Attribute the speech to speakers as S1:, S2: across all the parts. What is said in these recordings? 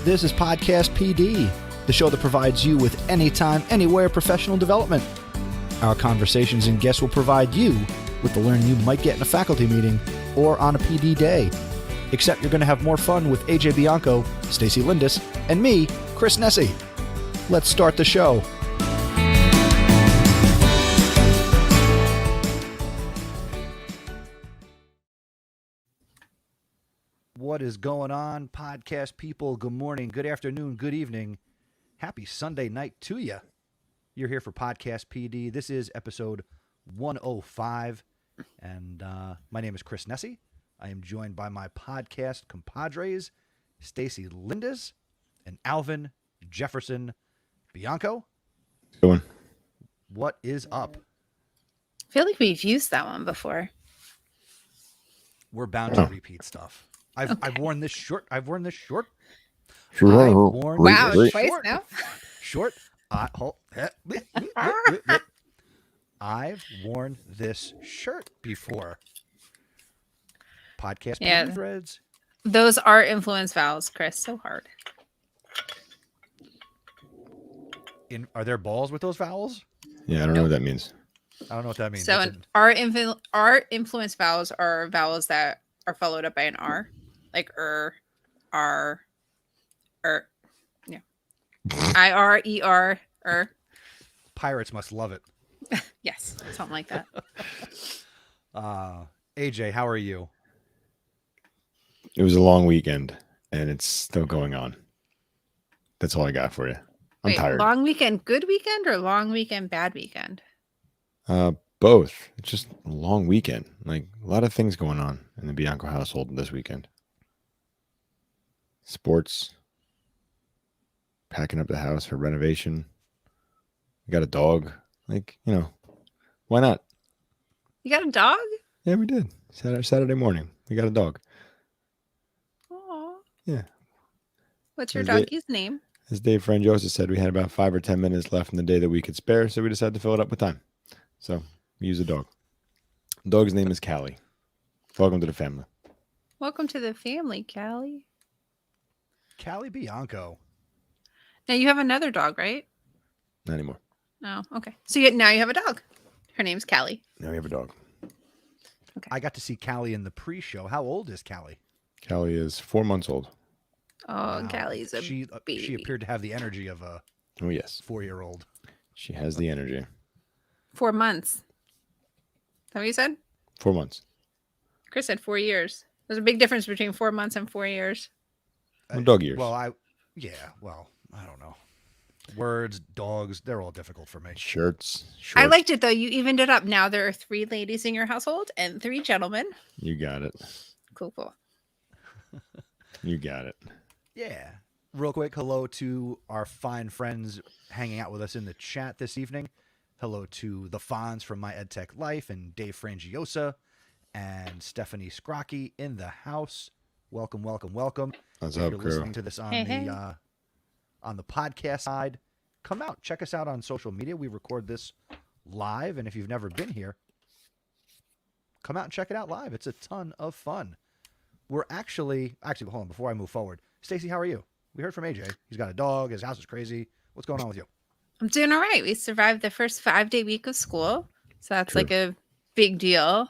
S1: This is PodcastPD, the show that provides you with anytime, anywhere professional development. Our conversations and guests will provide you with the learning you might get in a faculty meeting or on a PD day. Except you're going to have more fun with AJ Bianco, Stacey Lindis, and me, Chris Nessie. Let's start the show. What is going on, podcast people? Good morning, good afternoon, good evening. Happy Sunday night to you. You're here for Podcast PD. This is episode 105, and my name is Chris Nessie. I am joined by my podcast compadres, Stacey Lindis and Alvin Jefferson Bianco.
S2: Going.
S1: What is up?
S3: I feel like we've used that one before.
S1: We're bound to repeat stuff. I've worn this short. I've worn this short.
S3: Wow,
S1: this
S3: twice
S1: short.
S3: now.
S1: Short. I've worn this shirt before. Podcast PD threads.
S3: Those are influence vowels, Chris. So hard.
S1: Are there balls with those vowels?
S2: Yeah, I don't know what that means.
S1: I don't know what that means.
S3: So our influence vowels are vowels that are followed up by an R, like R, yeah, I-R-E-R,
S1: Pirates must love it.
S3: Yes, something like that.
S1: AJ, how are you?
S2: It was a long weekend, and it's still going on. That's all I got for you. I'm tired.
S3: Long weekend, good weekend, or long weekend, bad weekend?
S2: Both. It's just a long weekend. Like a lot of things going on in the Bianco household this weekend. Sports, packing up the house for renovation. We got a dog. Like, why not?
S3: You got a dog?
S2: Yeah, we did. Saturday morning, we got a dog.
S3: Aww.
S2: Yeah.
S3: What's your doggy's name?
S2: As Dave Friend Joseph said, we had about 5 or 10 minutes left in the day that we could spare, so we decided to fill it up with time. So we use a dog. The dog's name is Callie. Welcome to the family.
S3: Welcome to the family, Callie.
S1: Callie Bianco.
S3: Now you have another dog, right?
S2: Not anymore.
S3: Oh, okay. So now you have a dog. Her name's Callie.
S2: Now we have a dog.
S3: Okay.
S1: I got to see Callie in the pre-show. How old is Callie?
S2: Callie is 4 months old.
S3: Oh,
S1: Wow.
S3: Callie's a baby.
S1: She appeared to have the energy of a 4-year-old.
S2: She has the energy.
S3: 4 months. Is that what you said?
S2: 4 months.
S3: Chris said 4 years. There's a big difference between 4 months and 4 years.
S2: Well, dog years.
S1: Well, I don't know. Words, dogs, they're all difficult for me.
S2: Shorts.
S3: I liked it, though. You evened it up. Now there are 3 ladies in your household and 3 gentlemen.
S2: You got it.
S3: Cool.
S2: You got it.
S1: Yeah. Real quick, hello to our fine friends hanging out with us in the chat this evening. Hello to the Fonz from My EdTech Life and Dave Frangiosa and Stephanie Scrocky in the house. Welcome.
S2: What's
S1: if
S2: up,
S1: you're
S2: crew?
S1: listening to this on the podcast side, come out, check us out on social media. We record this live, and if you've never been here, come out and check it out live. It's a ton of fun. We're actually hold on, before I move forward. Stacey, how are you? We heard from AJ. He's got a dog. His house is crazy. What's going on with you?
S3: I'm doing all right. We survived the first 5-day week of school. So that's
S2: True.
S3: like a big deal.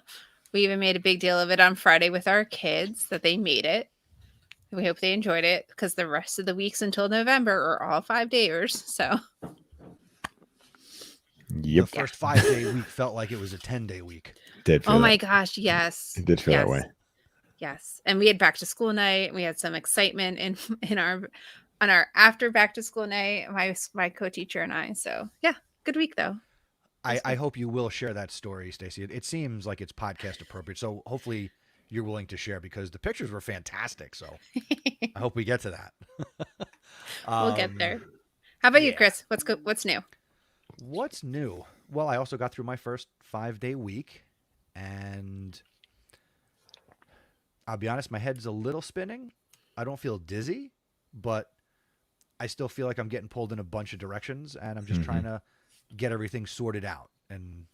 S3: We even made a big deal of it on Friday with our kids that they made it. We hope they enjoyed it because the rest of the weeks until November are all 5-dayers. So,
S2: Yep.
S1: The first 5-day week felt like it was a 10-day week.
S2: Did feel
S3: oh my
S2: that.
S3: gosh, yes.
S2: It did feel that way.
S3: Yes. And we had back to school night. We had some excitement on our after back to school night, my co-teacher and I. So yeah, good week though.
S1: I hope you will share that story, Stacey. It seems like it's podcast appropriate. So hopefully you're willing to share because the pictures were fantastic. So I hope we get to that.
S3: We'll get there. How about you, Chris? What's new?
S1: What's new? Well, I also got through my first 5-day week, and I'll be honest, my head's a little spinning. I don't feel dizzy, but I still feel like I'm getting pulled in a bunch of directions, and I'm just trying to get everything sorted out and,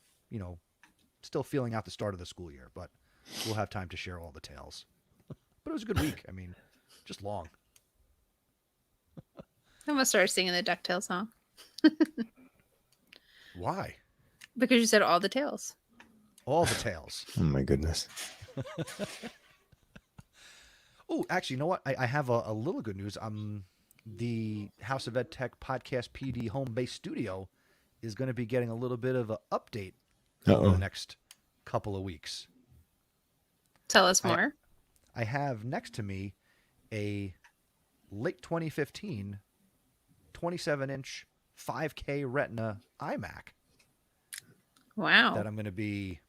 S1: still feeling out the start of the school year, but we'll have time to share all the tales. But it was a good week. I mean, just long.
S3: I'm gonna start singing the DuckTales song
S1: Why?
S3: because you said all the tales.
S1: All the tales.
S2: Oh my goodness.
S1: Oh, actually, you know what? I have a little good news. The House of Ed Tech Podcast PD home-based studio is going to be getting a little bit of an update over the next couple of weeks.
S3: Tell us more.
S1: I have next to me a late 2015 27-inch 5K Retina iMac
S3: Wow.
S1: that I'm going to be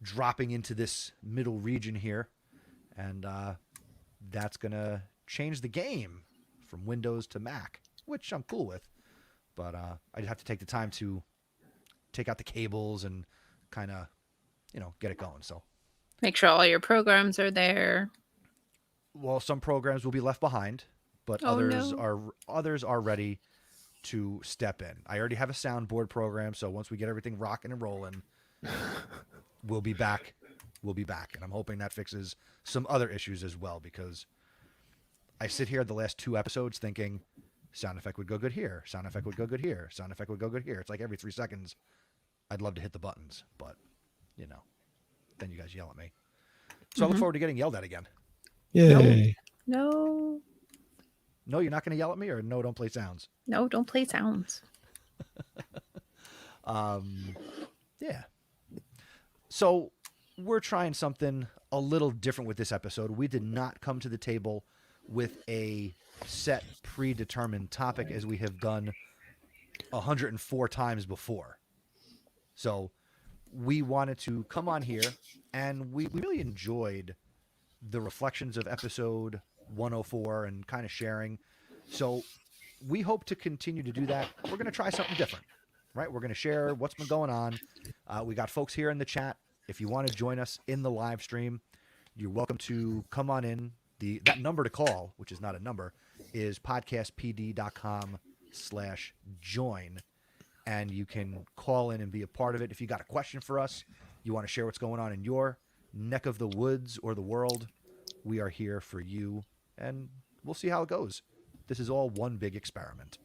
S1: dropping into this middle region here. And that's going to change the game from Windows to Mac, which I'm cool with. But I'd have to take the time to take out the cables and kind of, get it going. So
S3: Make sure all your programs are there.
S1: well, some programs will be left behind, but others are ready to step in. I already have a soundboard program, so once we get everything rocking and rolling, we'll be back. And I'm hoping that fixes some other issues as well, because I sit here the last 2 episodes thinking sound effect would go good here, sound effect would go good here, sound effect would go good here. It's like every 3 seconds I'd love to hit the buttons, but then you guys yell at me. So I look forward to getting yelled at again.
S2: Yay.
S3: No,
S1: No, you're not going to yell at me, or no, don't play sounds?
S3: no, don't play sounds.
S1: Yeah. So we're trying something a little different with this episode. We did not come to the table with a set predetermined topic as we have done 104 times before. So we wanted to come on here, and we really enjoyed the reflections of episode 104 and kind of sharing. So we hope to continue to do that. We're going to try something different, right? We're going to share what's been going on. We got folks here in the chat. If you want to join us in the live stream, you're welcome to come on in. That number to call, which is not a number, is podcastpd.com/join. And you can call in and be a part of it. If you got a question for us, you want to share what's going on in your neck of the woods or the world, we are here for you. And we'll see how it goes. This is all one big experiment.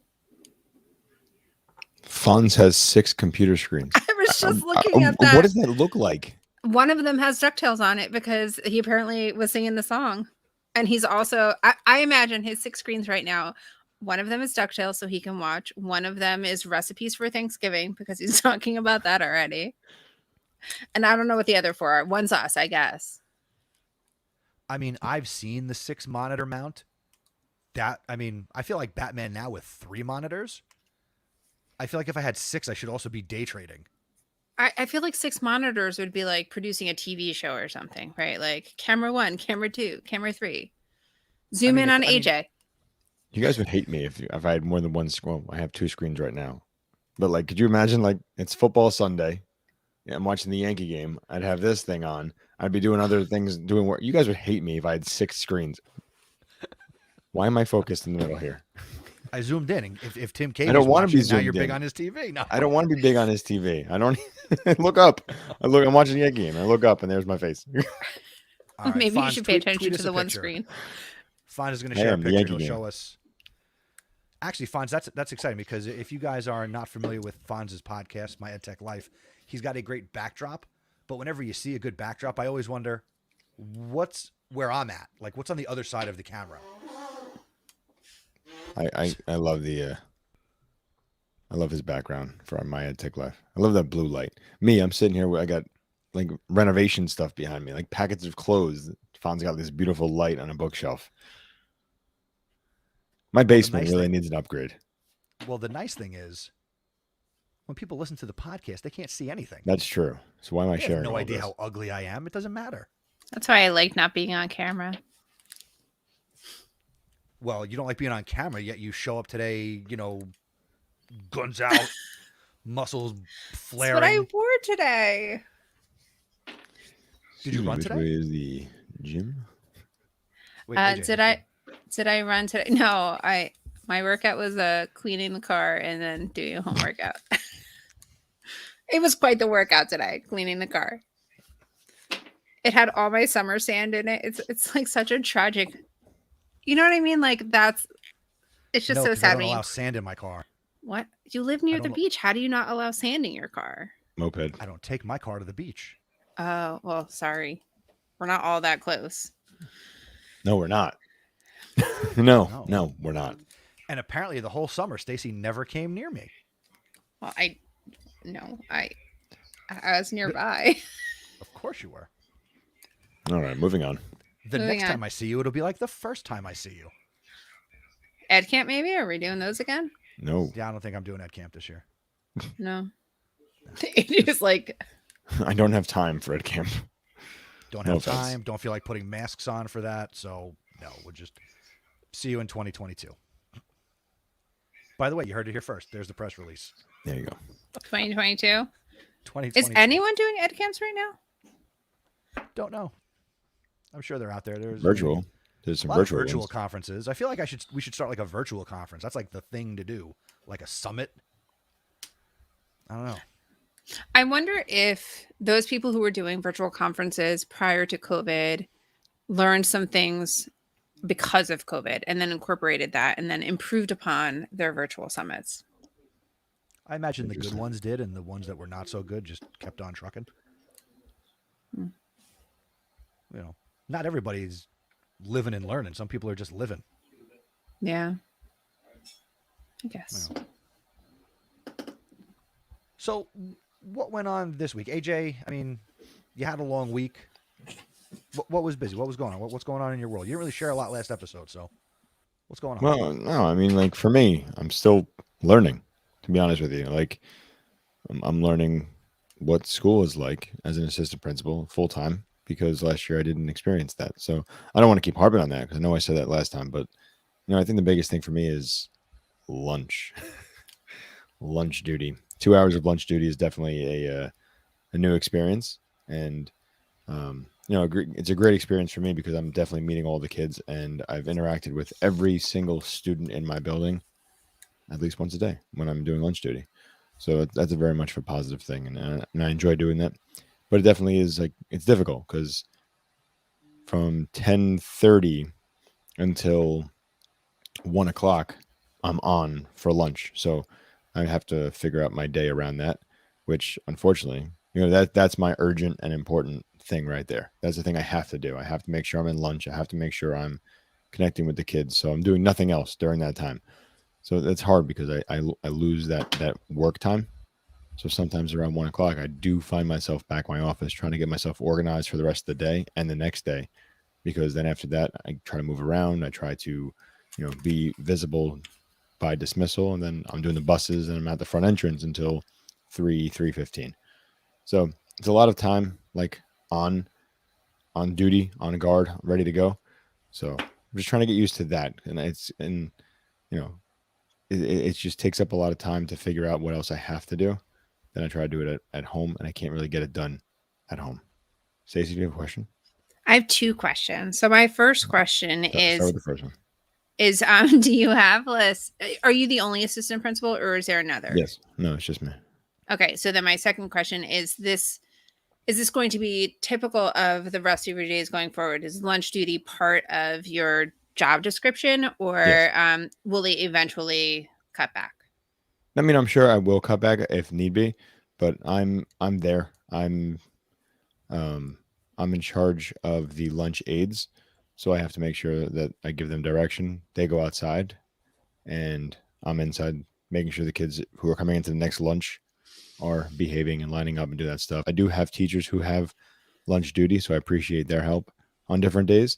S2: Fonz has 6 computer screens.
S3: I was just looking at that.
S2: What does that look like?
S3: One of them has DuckTales on it because he apparently was singing the song. And he's also, I imagine his 6 screens right now. One of them is DuckTales, so he can watch. One of them is recipes for Thanksgiving because he's talking about that already. And I don't know what the other 4 are. One's us, I guess.
S1: I mean, I've seen the 6 monitor mount. I feel like Batman now with 3 monitors. I feel like if I had 6, I should also be day trading.
S3: I feel like 6 monitors would be like producing a TV show or something, right? Like camera 1, camera 2, camera 3. Zoom in on AJ.
S2: You guys would hate me if I had more than one screen. Well, I have 2 screens right now. But like, could you imagine, like, it's football Sunday. I'm watching the Yankee game. I'd have this thing on. I'd be doing other things, doing work. You guys would hate me if I had 6 screens. Why am I focused in the middle here?
S1: I zoomed in. If Tim K,
S2: I don't want to be
S1: now
S2: zoomed
S1: you're big
S2: in.
S1: on his TV. No.
S2: I don't want to be big on his TV. I don't look up. I'm watching the Yankee game. I look up and there's my face.
S1: All right,
S3: Maybe
S1: Fonz,
S3: you should pay attention
S1: tweet
S3: to
S1: us
S3: the
S1: a
S3: one
S1: picture.
S3: screen.
S1: Fonz is going to share a
S2: the
S1: picture.
S2: Yankee
S1: He'll
S2: game.
S1: show us. Actually, Fonz, that's exciting because if you guys are not familiar with Fonz's podcast, My EdTech Life, he's got a great backdrop. But whenever you see a good backdrop, I always wonder what's where I'm at. Like, what's on the other side of the camera?
S2: I love I love his background for My EdTech Life. I love that blue light. I'm sitting here where I got like renovation stuff behind me, like packets of clothes. Fonz got this beautiful light on a bookshelf. My basement really needs an upgrade.
S1: Well, the nice thing is, when people listen to the podcast, they can't see anything.
S2: That's true. So why am I
S1: They
S2: sharing?
S1: have no
S2: all
S1: idea
S2: this?
S1: how ugly I am. It doesn't matter.
S3: That's why I like not being on camera.
S1: Well, you don't like being on camera, yet you show up today, guns out, muscles flaring.
S3: That's what I wore today.
S1: Did you run
S2: Which
S1: today?
S2: way is the gym?
S1: Wait, AJ,
S3: Did I run today? No, my workout was cleaning the car and then doing a home workout. It was quite the workout today, cleaning the car. It had all my summer sand in it. It's like such a tragic. You know what I mean? Like It's just
S1: No,
S3: so
S1: because I
S3: sad
S1: don't
S3: when you
S1: allow sand in my car.
S3: what? You live near
S1: I
S3: the
S1: don't.
S3: beach. How do you not allow sand in your car?
S2: Moped.
S1: I don't take my car to the beach.
S3: Oh, well, sorry. We're not all that close.
S2: No, we're not. No,
S1: No.
S2: we're not.
S1: And apparently, the whole summer, Stacey never came near me.
S3: Well, I was nearby.
S1: Of course you were.
S2: All right, moving on.
S1: The
S3: Moving
S1: next
S3: on.
S1: time I see you, it'll be like the first time I see you.
S3: Ed camp, maybe? Are we doing those again?
S2: No,
S1: Yeah, I don't think I'm doing Ed Camp this year.
S3: No. It is like,
S2: I don't have time for Ed Camp.
S1: Don't
S2: No
S1: have
S2: offense.
S1: time. Don't feel like putting masks on for that. So, no, we'll just see you in 2022. By the way, you heard it here first. There's the press release.
S2: There you go.
S3: 2022.
S1: 2022.
S3: Is anyone doing ed camps right now?
S1: Don't know. I'm sure they're out there. There's
S2: Virtual. There's
S1: a
S2: some
S1: lot of
S2: virtual
S1: virtual
S2: ones.
S1: conferences. I feel like we should start like a virtual conference. That's like the thing to do, like a summit. I don't know.
S3: I wonder if those people who were doing virtual conferences prior to COVID learned some things because of COVID and then incorporated that and then improved upon their virtual summits.
S1: I imagine the good
S2: Interesting.
S1: ones did, and the ones that were not so good just kept on trucking.
S3: Hmm.
S1: You know, not everybody's living and learning. Some people are just living.
S3: Yeah. I guess.
S1: You know. So, what went on this week, AJ? I mean, you had a long week. What was busy? What was going on? What's going on in your world? You didn't really share a lot last episode, so what's going on?
S2: Well, no, I mean, like for me, I'm still learning. To be honest with you, like I'm learning what school is like as an assistant principal full time because last year I didn't experience that. So I don't want to keep harping on that because I know I said that last time, but I think the biggest thing for me is lunch. Lunch duty. 2 hours of lunch duty is definitely a new experience, and it's a great experience for me because I'm definitely meeting all the kids, and I've interacted with every single student in my building at least once a day when I'm doing lunch duty. So that's a very much of a positive thing, and I enjoy doing that. But it definitely is like it's difficult because from 10:30 until 1 o'clock, I'm on for lunch. So I have to figure out my day around that, which unfortunately, that's my urgent and important thing right there. That's the thing I have to do. I have to make sure I'm in lunch. I have to make sure I'm connecting with the kids. So I'm doing nothing else during that time. So that's hard because I lose that work time. So sometimes around 1 o'clock, I do find myself back in my office trying to get myself organized for the rest of the day and the next day, because then after that, I try to move around. I try to, be visible by dismissal, and then I'm doing the buses and I'm at the front entrance until 3:15. So it's a lot of time like on duty, on guard, ready to go. So I'm just trying to get used to that, and it just takes up a lot of time to figure out what else I have to do. Then I try to do it at home, and I can't really get it done at home. Stacey, do you have a question?
S3: I have two questions. So my first question
S2: Start with the first one.
S3: is do you have are you the only assistant principal or is there another?
S2: Yes. No, it's just me.
S3: Okay, so then my second question is this going to be typical of the rest of your days going forward? Is lunch duty part of your job description, or
S2: Yes.
S3: will they eventually cut back?
S2: I mean, I'm sure I will cut back if need be, but I'm there. I'm in charge of the lunch aides, so I have to make sure that I give them direction. They go outside, and I'm inside making sure the kids who are coming into the next lunch are behaving and lining up and do that stuff. I do have teachers who have lunch duty, so I appreciate their help on different days.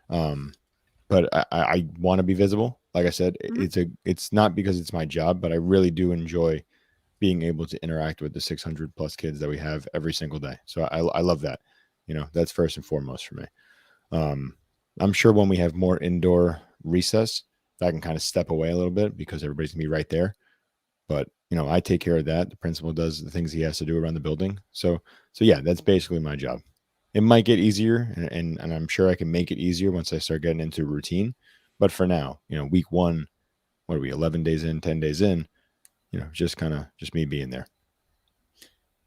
S2: But I want to be visible. Like I said, it's not because it's my job, but I really do enjoy being able to interact with the 600 plus kids that we have every single day. So I love that. That's first and foremost for me. I'm sure when we have more indoor recess, I can kind of step away a little bit because everybody's gonna be right there. But I take care of that. The principal does the things he has to do around the building. So yeah, that's basically my job. It might get easier, and I'm sure I can make it easier once I start getting into routine. But for now, week one, what are we, 11 days in, 10 days in, just me being there.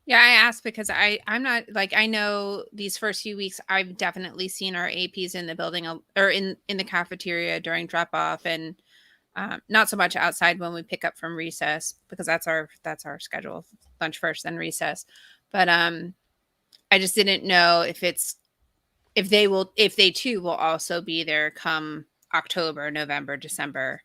S3: Yeah, I asked because I'm not I know these first few weeks I've definitely seen our APs in the building or in the cafeteria during drop off and Not so much outside when we pick up from recess, because that's our schedule: lunch first, then recess. But I just didn't know if they too will also be there come October, November, December,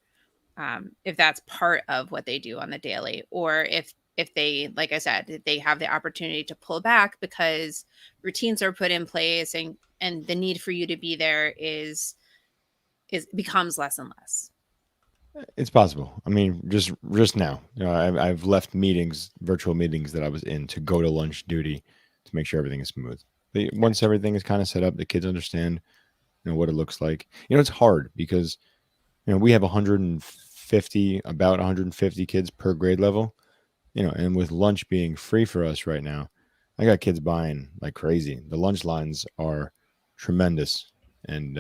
S3: if that's part of what they do on the daily, or if they, like I said, if they have the opportunity to pull back because routines are put in place, and the need for you to be there is becomes less and less.
S2: It's possible. I mean, just now, I've left meetings, virtual meetings that I was in, to go to lunch duty to make sure everything is smooth. But once everything is kind of set up, the kids understand, what it looks like. It's hard because, we have about 150 kids per grade level, and with lunch being free for us right now, I got kids buying like crazy. The lunch lines are tremendous, and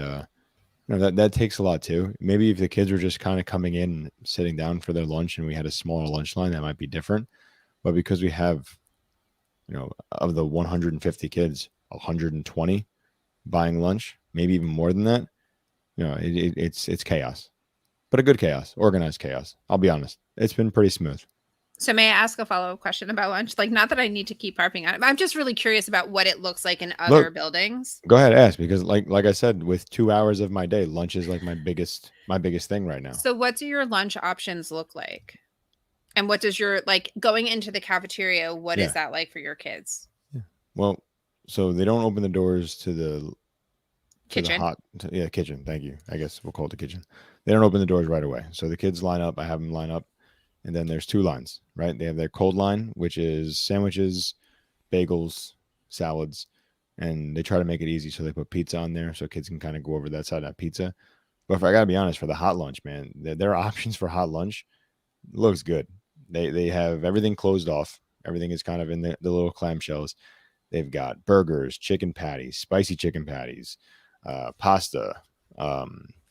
S2: that takes a lot too. Maybe if the kids were just kind of coming in and sitting down for their lunch and we had a smaller lunch line, that might be different. But because we have, of the 150 kids, 120 buying lunch, maybe even more than that, it's chaos, but a good chaos, organized chaos. I'll be honest. It's been pretty smooth.
S3: So may I ask a follow-up question about lunch? Like, not that I need to keep harping on it, but I'm just really curious about what it looks like in other buildings.
S2: Go ahead, ask, because like I said, with 2 hours of my day, lunch is like my biggest thing right now.
S3: So what do your lunch options look like? And what does your, like, going into the cafeteria, what is that like for your kids?
S2: Yeah. Well, so they don't open the doors to the
S3: kitchen.
S2: Kitchen. Thank you. I guess we'll call it the kitchen. They don't open the doors right away. So the kids line up. I have them line up. And then there's 2 lines, right? They have their cold line, which is sandwiches, bagels, salads, and they try to make it easy. So they put pizza on there so kids can kind of go over that side of that pizza. But if I got to be honest, for the hot lunch, man, their options for hot lunch looks good. They have everything closed off. Everything is kind of in the little clamshells. They've got burgers, chicken patties, spicy chicken patties, pasta.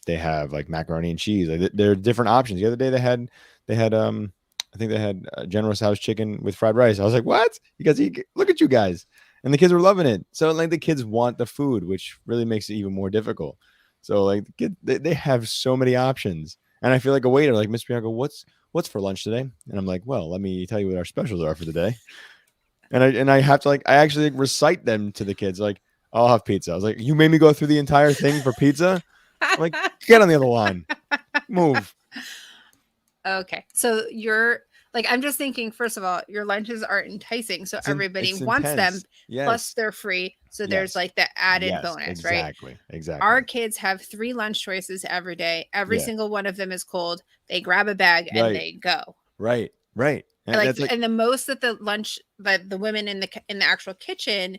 S2: They have like macaroni and cheese. Like, there are different options. The other day they had I think they had General Tso's chicken with fried rice. I was like, what? You guys eat? Look at you guys. And the kids were loving it. So like the kids want the food, which really makes it even more difficult. So like they have so many options. And I feel like a waiter, like, Miss Bianco, what's for lunch today? And I'm like, well, let me tell you what our specials are for the day. And I have to I actually recite them to the kids. Like, I'll have pizza. I was like, you made me go through the entire thing for pizza? I'm like, get on the other line. Move.
S3: Okay. So you're like, I'm just thinking, first of all, your lunches are enticing. So everybody wants them.
S2: Yes.
S3: Plus they're free. So there's like the added bonus, right?
S2: Exactly.
S3: Our kids have 3 lunch choices every day. Every single one of them is cold. They grab a bag and they go.
S2: Right.
S3: And the most that the women in the actual kitchen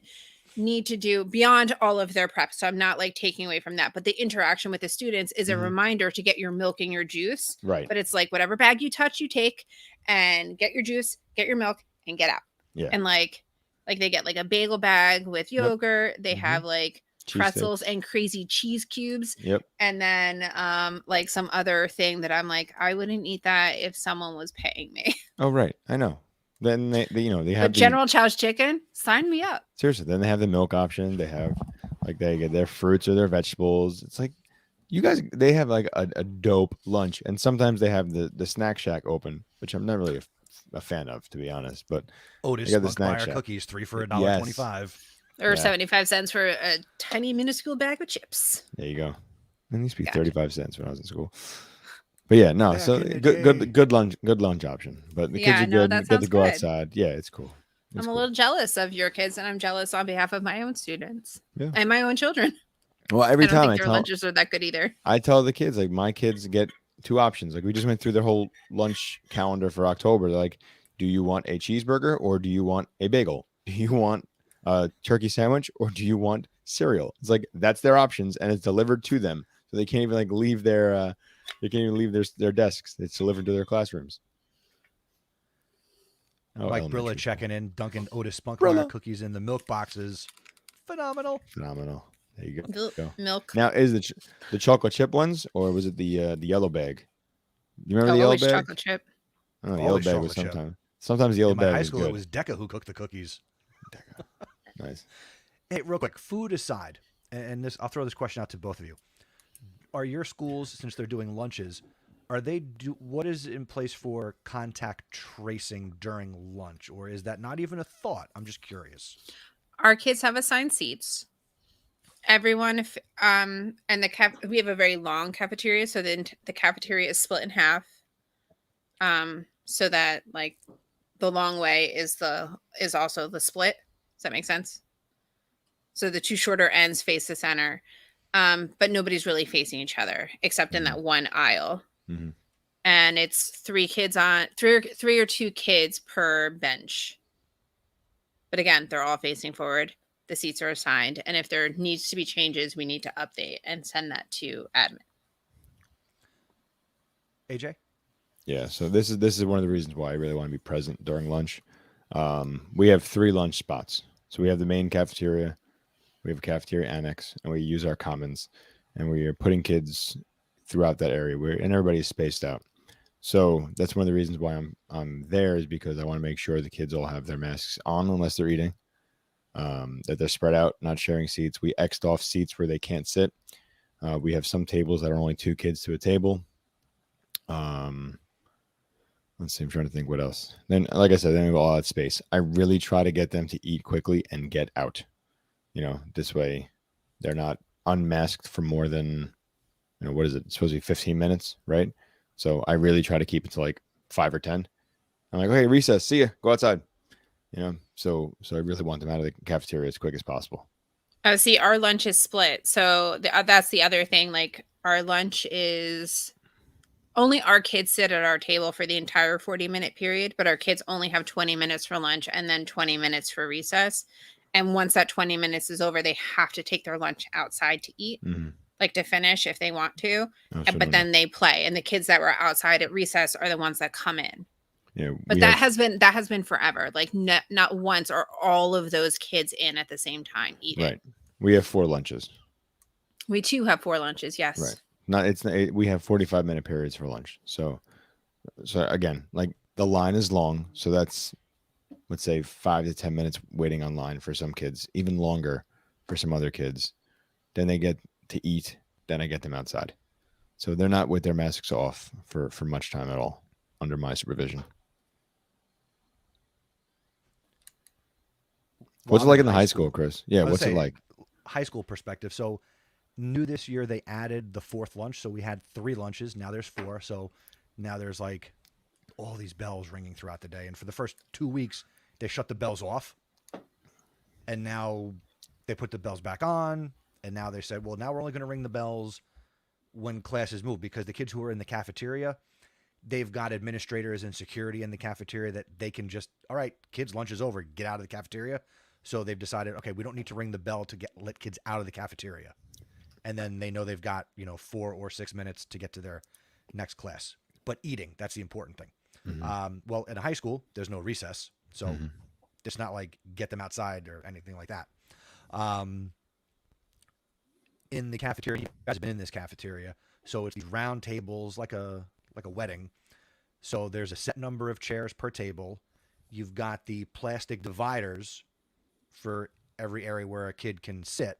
S3: need to do beyond all of their prep. So I'm not like taking away from that, but the interaction with the students is a reminder to get your milk and your juice.
S2: Right.
S3: But it's like whatever bag you touch, you take, and get your juice, get your milk, and get out.
S2: Yeah.
S3: And like they get like a bagel bag with yogurt. They have like pretzels and crazy cheese cubes.
S2: Yep.
S3: And then like some other thing that I'm like, I wouldn't eat that if someone was paying me.
S2: Oh, right. I know. Then they have
S3: General Tso's chicken. Sign me up.
S2: Seriously. Then they have the milk option. They have they get their fruits or their vegetables. It's like, you guys, they have like a dope lunch, and sometimes they have the snack shack open, which I'm not really a fan of, to be honest. But
S1: Otis Spunkmeyer cookies, 3 for $1.25.
S3: Or 75 cents for a tiny minuscule bag of chips.
S2: There you go. And these used to be 35 cents when I was in school. But yeah, no. So good lunch option. But the kids are good. You get to go outside. Yeah, it's cool.
S3: I'm a little jealous of your kids, and I'm jealous on behalf of my own students and my own children.
S2: Well, every time
S3: their lunches are that good either.
S2: I tell the kids, like, my kids get 2 options. Like, we just went through their whole lunch calendar for October. They're like, do you want a cheeseburger or do you want a bagel? Do you want a turkey sandwich or do you want cereal? It's like, that's their options, and it's delivered to them, so they can't even like leave their their desks. It's delivered to their classrooms.
S1: Mike Brilla checking in, dunking Otis Spunkmeyer cookies in the milk boxes. Phenomenal. There you go.
S3: Milk.
S2: Now, is the chocolate chip ones, or was it the yellow bag? You remember the yellow bag?
S3: Chocolate chip.
S2: Oh, the yellow bag was sometimes the yellow bag.
S1: In my high school, it was Decca who cooked the cookies.
S2: Decca. Nice.
S1: Hey, real quick, food aside, and this, I'll throw this question out to both of you. Are your schools, since they're doing lunches, What is in place for contact tracing during lunch, or is that not even a thought? I'm just curious.
S3: Our kids have assigned seats. Everyone, and we have a very long cafeteria, so then the cafeteria is split in half. So that like the long way is also the split. Does that make sense? So the two shorter ends face the center, but nobody's really facing each other except in that one aisle.
S2: Mm-hmm.
S3: And it's three or two kids per bench. But again, they're all facing forward. The seats are assigned, and if there needs to be changes, we need to update and send that to admin.
S1: AJ?
S2: Yeah, so this is one of the reasons why I really want to be present during lunch. We have 3 lunch spots. So we have the main cafeteria, we have a cafeteria annex, and we use our commons, and we are putting kids throughout that area and everybody's spaced out. So that's one of the reasons why I'm there, is because I want to make sure the kids all have their masks on unless they're eating, that they're spread out, not sharing seats. We X'd off seats where they can't sit. We have some tables that are only 2 kids to a table. Let's see, I'm trying to think what else. Then, like I said, then we have all that space. I really try to get them to eat quickly and get out. This way they're not unmasked for more than, what is it? It's supposed to be 15 minutes, right? So I really try to keep it to like 5 or 10. I'm like, okay, recess, see ya, go outside. So I really want them out of the cafeteria as quick as possible.
S3: See, our lunch is split. So that's the other thing. Like, our lunch is only our kids sit at our table for the entire 40-minute period, but our kids only have 20 minutes for lunch and then 20 minutes for recess. And once that 20 minutes is over, they have to take their lunch outside to eat, like to finish if they want to. But then they play. And the kids that were outside at recess are the ones that come in.
S2: Yeah,
S3: but that has been forever. Like not once are all of those kids in at the same time eating.
S2: Right. We have 4 lunches.
S3: We too have 4 lunches. Yes.
S2: Right. We have 45-minute periods for lunch. So again, like the line is long. So that's, let's say 5 to 10 minutes waiting online for some kids, even longer for some other kids. Then they get to eat. Then I get them outside. So they're not with their masks off for much time at all under my supervision. What's it like in the high school, Chris? Yeah, what's it like?
S1: High school perspective. So new this year, they added the 4th lunch. So we had 3 lunches. Now there's 4. So now there's like all these bells ringing throughout the day. And for the first 2 weeks, they shut the bells off. And now they put the bells back on. And now they said, well, now we're only going to ring the bells when classes move, because the kids who are in the cafeteria, they've got administrators and security in the cafeteria that they can just, all right, kids, lunch is over, get out of the cafeteria. So they've decided, okay, we don't need to ring the bell to let kids out of the cafeteria. And then they know they've got, 4 or 6 minutes to get to their next class. But eating, that's the important thing. Mm-hmm. Well, in a high school, there's no recess. So it's not like get them outside or anything like that. In the cafeteria, you guys have been in this cafeteria. So it's these round tables like a wedding. So there's a set number of chairs per table. You've got the plastic dividers for every area where a kid can sit.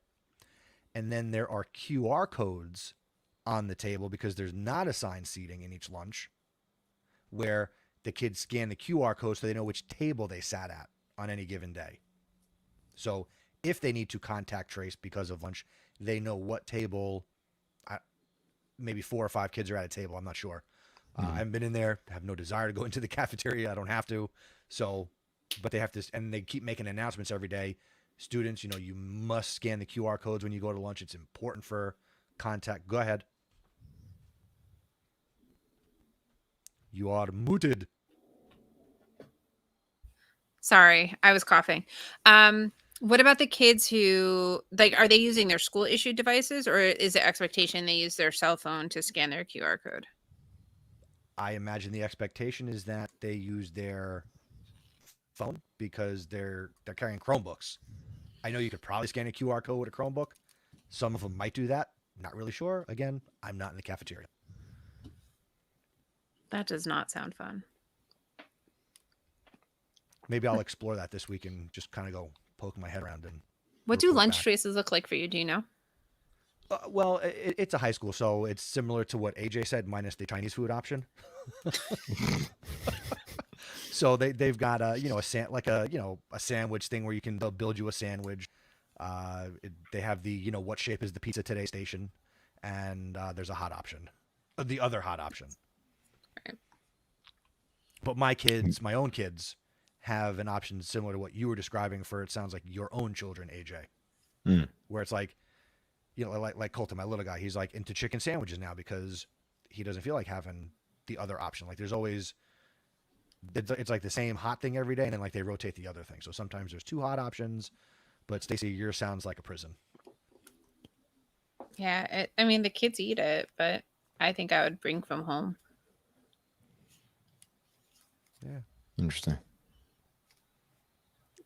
S1: And then there are QR codes on the table, because there's not assigned seating in each lunch, where the kids scan the QR code so they know which table they sat at on any given day. So if they need to contact trace because of lunch, they know what table, maybe 4 or 5 kids are at a table. I'm not sure. I haven't been in there. I have no desire to go into the cafeteria. I don't have to. So, but they have to, and they keep making announcements every day. Students, you must scan the QR codes when you go to lunch. It's important for contact. Go ahead. You are muted.
S3: Sorry, I was coughing. What about the kids who, are they using their school issued devices, or is the expectation they use their cell phone to scan their QR code?
S1: I imagine the expectation is that they use their phone, because they're carrying Chromebooks. I know you could probably scan a QR code with a Chromebook. Some of them might do that. Not really sure. Again, I'm not in the cafeteria.
S3: That does not sound fun.
S1: Maybe I'll explore that this week and just kind of go poke my head around. And
S3: what do lunch traces look like for you? Do you know?
S1: Well, it's a high school, so it's similar to what AJ said, minus the Chinese food option. So they've got a a sandwich thing where they'll build you a sandwich. They have the what shape is the pizza today station, and there's a hot option, the other hot option.
S3: Right.
S1: But my own kids, have an option similar to what you were describing for it sounds like your own children, AJ, where it's like, like Colton, my little guy, he's like into chicken sandwiches now because he doesn't feel like having the other option. Like there's always. It's like the same hot thing every day, and then like they rotate the other thing. So sometimes there's 2 hot options, but Stacey, yours sounds like a prison.
S3: Yeah, I mean the kids eat it, but I think I would bring from home.
S1: Yeah.
S2: Interesting.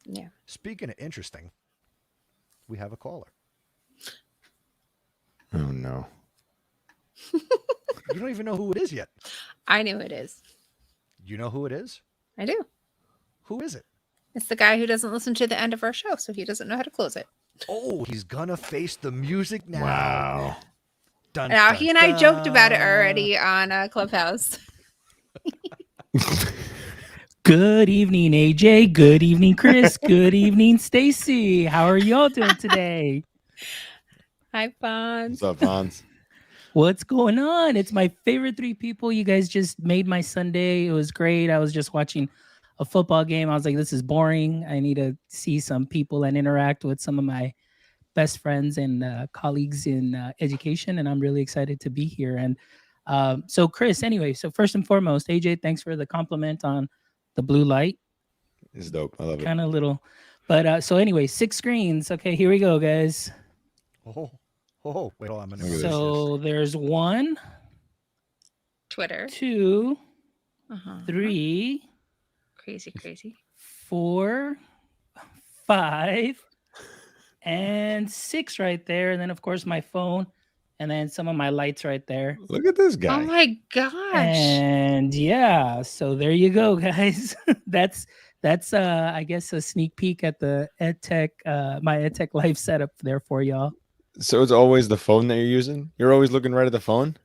S3: Yeah.
S1: Speaking of interesting, we have a caller.
S2: Oh no.
S1: You don't even know who it is yet.
S3: I know who it is.
S1: You know who it is?
S3: I do.
S1: Who is it?
S3: It's the guy who doesn't listen to the end of our show, so he doesn't know how to close it.
S1: Oh, he's gonna face the music now.
S2: Wow.
S1: Dun,
S3: Now,
S1: dun,
S3: he and I
S1: dun.
S3: joked about it already on Clubhouse.
S4: Good evening, AJ. Good evening, Chris. Good evening, Stacey. How are y'all doing today?
S3: Hi, Fonz.
S2: What's up, Hans?
S4: What's going on? It's my favorite 3 people. You guys just made my Sunday. It was great. I was just watching a football game. I was like, this is boring. I need to see some people and interact with some of my best friends and colleagues in education. And I'm really excited to be here. And so Chris, anyway, so first and foremost, AJ, thanks for the compliment on the blue light.
S2: It's dope. I love it.
S4: Kind of little, but so anyway, 6 screens. Okay, here we go, guys.
S1: Wait, hold on. I'm gonna
S2: Look at
S4: So there's 1,
S3: Twitter.
S4: 2,
S3: Uh-huh.
S4: 3,
S3: Crazy.
S4: 4, 5, and 6 right there. And then, of course, my phone, and then some of my lights right there.
S2: Look at this guy.
S3: Oh my gosh.
S4: And yeah, so there you go, guys. that's I guess a sneak peek at the EdTech, my EdTech life setup there for y'all.
S2: So it's always the phone that you're using? You're always looking right at the phone?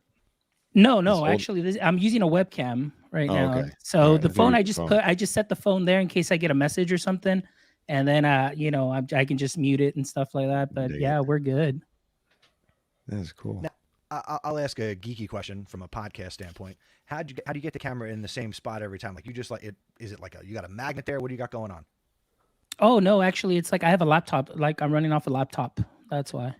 S4: No, actually, I'm using a webcam right now.
S2: Okay.
S4: So
S2: All right,
S4: the
S2: I
S4: phone,
S2: think
S4: I just set the phone there in case I get a message or something, and then I can just mute it and stuff like that. But
S2: Dig
S4: yeah, we're good.
S2: That's cool.
S1: Now, I'll ask a geeky question from a podcast standpoint. How do you get the camera in the same spot every time? Like you just like it? Is it like you got a magnet there? What do you got going on?
S4: Oh no, actually, it's like I have a laptop. Like I'm running off a laptop. That's why.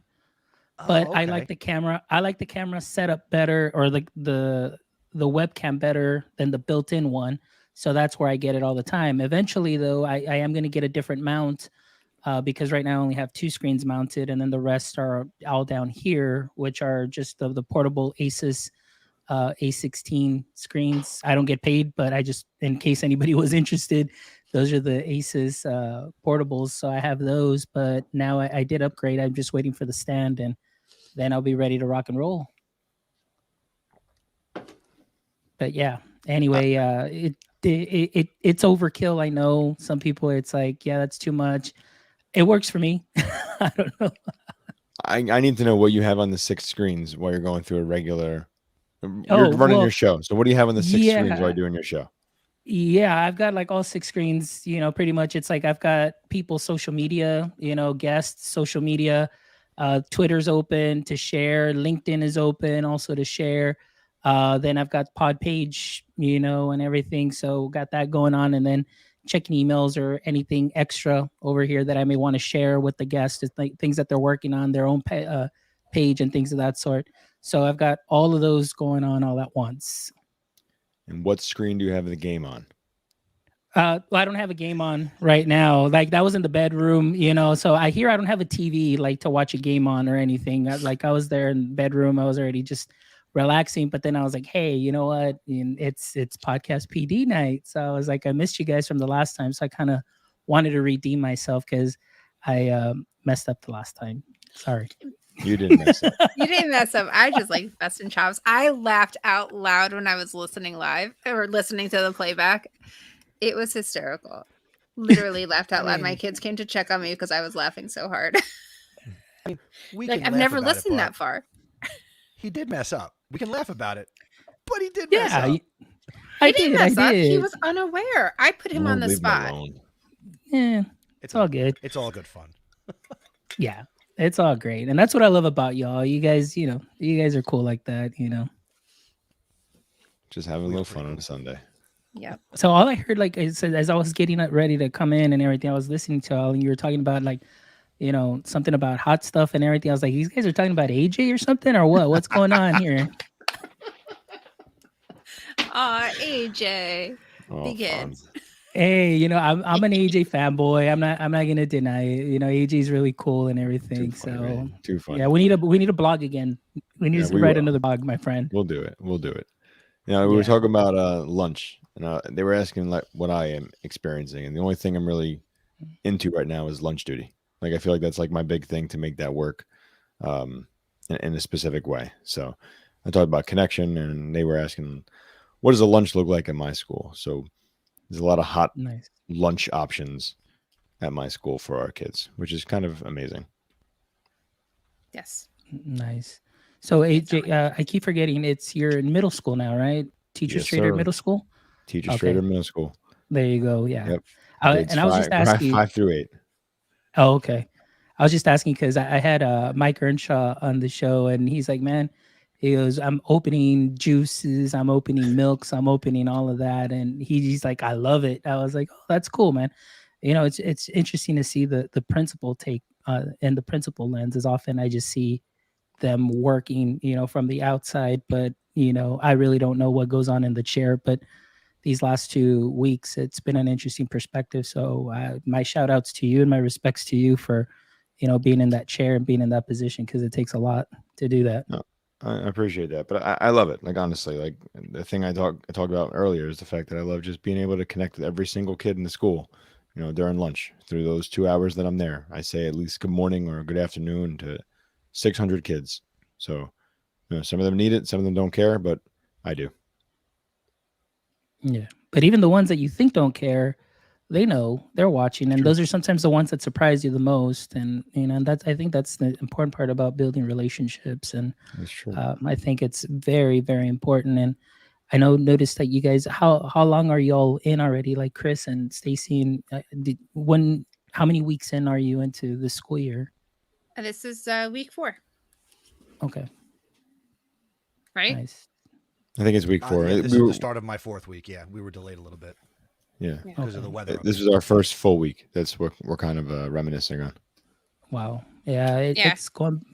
S4: But I like the camera. I like the camera setup better, or like the webcam better than the built-in one. So that's where I get it all the time. Eventually, though, I am going to get a different mount because right now I only have 2 screens mounted, and then the rest are all down here, which are just the portable Asus A16 screens. I don't get paid, but I just, in case anybody was interested, those are the Asus portables. So I have those, but now I did upgrade. I'm just waiting for the stand, and then I'll be ready to rock and roll. But yeah, anyway, it's overkill. I know some people, it's like, yeah, that's too much. It works for me. I don't know.
S2: I need to know what you have on the 6 screens while you're going through a regular. You're running your show. So what do you have on the 6 screens while you're doing your show?
S4: Yeah, I've got like all 6 screens, pretty much. It's like I've got people's social media, guests, social media. Twitter's open to share. LinkedIn is open also to share. Then I've got pod page, and everything. So got that going on. And then checking emails or anything extra over here that I may want to share with the guests, things that they're working on, their own page and things of that sort. So I've got all of those going on all at once.
S2: And what screen do you have the game on?
S4: Well, I don't have a game on right now. Like that was in the bedroom, so I don't have a TV like to watch a game on or anything. I was there in the bedroom. I was already just relaxing, but then I was like, hey, you know what? It's podcast PD night. So I was like, I missed you guys from the last time. So I kind of wanted to redeem myself because I messed up the last time. Sorry.
S2: You didn't mess up.
S3: You didn't mess up. I just like busting chops. I laughed out loud when I was listening live or listening to the playback. It was hysterical. Literally laughed out loud. My kids came to check on me because I was laughing so hard.
S1: I mean, we
S3: Like,
S1: can
S3: I've
S1: laugh
S3: never
S1: about it,
S3: listened
S1: but
S3: that far.
S1: he did mess up. We can laugh about it, but he did mess
S4: Yeah,
S1: up.
S3: He
S4: I
S3: didn't
S4: did. I
S3: mess up. He
S4: did.
S3: was unaware. I put him on
S2: Well,
S3: the
S2: leave him
S3: spot.
S2: alone.
S4: Yeah, it's all good.
S1: It's all good fun.
S4: Yeah, it's all great, and that's what I love about y'all. You guys, you guys are cool like that.
S2: Just having a
S1: We are
S2: little
S1: pretty
S2: fun on
S1: cool.
S2: a Sunday.
S3: Yep.
S4: So all I heard, like I said, as I was getting ready to come in and everything, I was listening to all, and you were talking about like, something about hot stuff and everything. I was like, these guys are talking about AJ or something, or what? What's going on here?
S3: AJ.
S2: Oh,
S3: Begin.
S2: fun.
S4: Hey, I'm an AJ fanboy. I'm not gonna deny it. AJ's really cool and
S2: Too
S4: everything.
S2: funny,
S4: So
S2: man. Too funny.
S4: yeah, we need a blog again. We need
S2: Yeah,
S4: to
S2: we
S4: write
S2: will.
S4: another blog, my friend.
S2: We'll do it. We'll do it. We were
S4: Yeah.
S2: talking about lunch, and they were asking like what I am experiencing, and the only thing I'm really into right now is lunch duty. Like I feel like that's like my big thing to make that work, in a specific way. So I talked about connection, and they were asking, what does a lunch look like at my school? So there's a lot of hot
S4: Nice.
S2: lunch options at my school for our kids, which is kind of amazing.
S3: Yes.
S4: Nice. So AJ, I keep forgetting you're in middle school now, right? Teacher
S2: Yes,
S4: Strader
S2: sir.
S4: Middle School.
S2: Teacher
S4: Okay.
S2: Strader Middle School.
S4: There you go. Yeah.
S2: Yep.
S4: And I was just asking.
S2: 5 through 8.
S4: Oh, okay. I was just asking because I had Mike Earnshaw on the show, and he's like, man, he goes, I'm opening juices, I'm opening milks, I'm opening all of that, and he's like, I love it. I was like, oh, that's cool, man. It's interesting to see the principal take and the principal lens. As often I just see them working, from the outside, but I really don't know what goes on in the chair. But these last 2 weeks, it's been an interesting perspective. So my shout outs to you and my respects to you for, being in that chair and being in that position, because it takes a lot to do that.
S2: No, I appreciate that, but I love it. Like honestly, like the thing I talked about earlier is the fact that I love just being able to connect with every single kid in the school. During lunch, through those 2 hours that I'm there, I say at least good morning or good afternoon to 600 kids. So, some of them need it, some of them don't care, but I do.
S4: Yeah. But even the ones that you think don't care, they know, they're watching, and
S2: True.
S4: those are sometimes the ones that surprise you the most. And I think that's the important part about building relationships. And
S2: That's true.
S4: I think it's very, very important. And I noticed that you guys, how long are y'all in already? Like Chris and Stacey, and how many weeks in are you into the school year?
S3: This is week 4.
S4: Okay.
S3: Right?
S4: Nice.
S2: I think it's week 4.
S1: Yeah, this is the start of my 4th week. Yeah, we were delayed a little bit
S2: Yeah.
S1: because of the weather.
S2: This was our first full week. That's what we're kind of reminiscing on.
S4: Wow. Yeah, it's going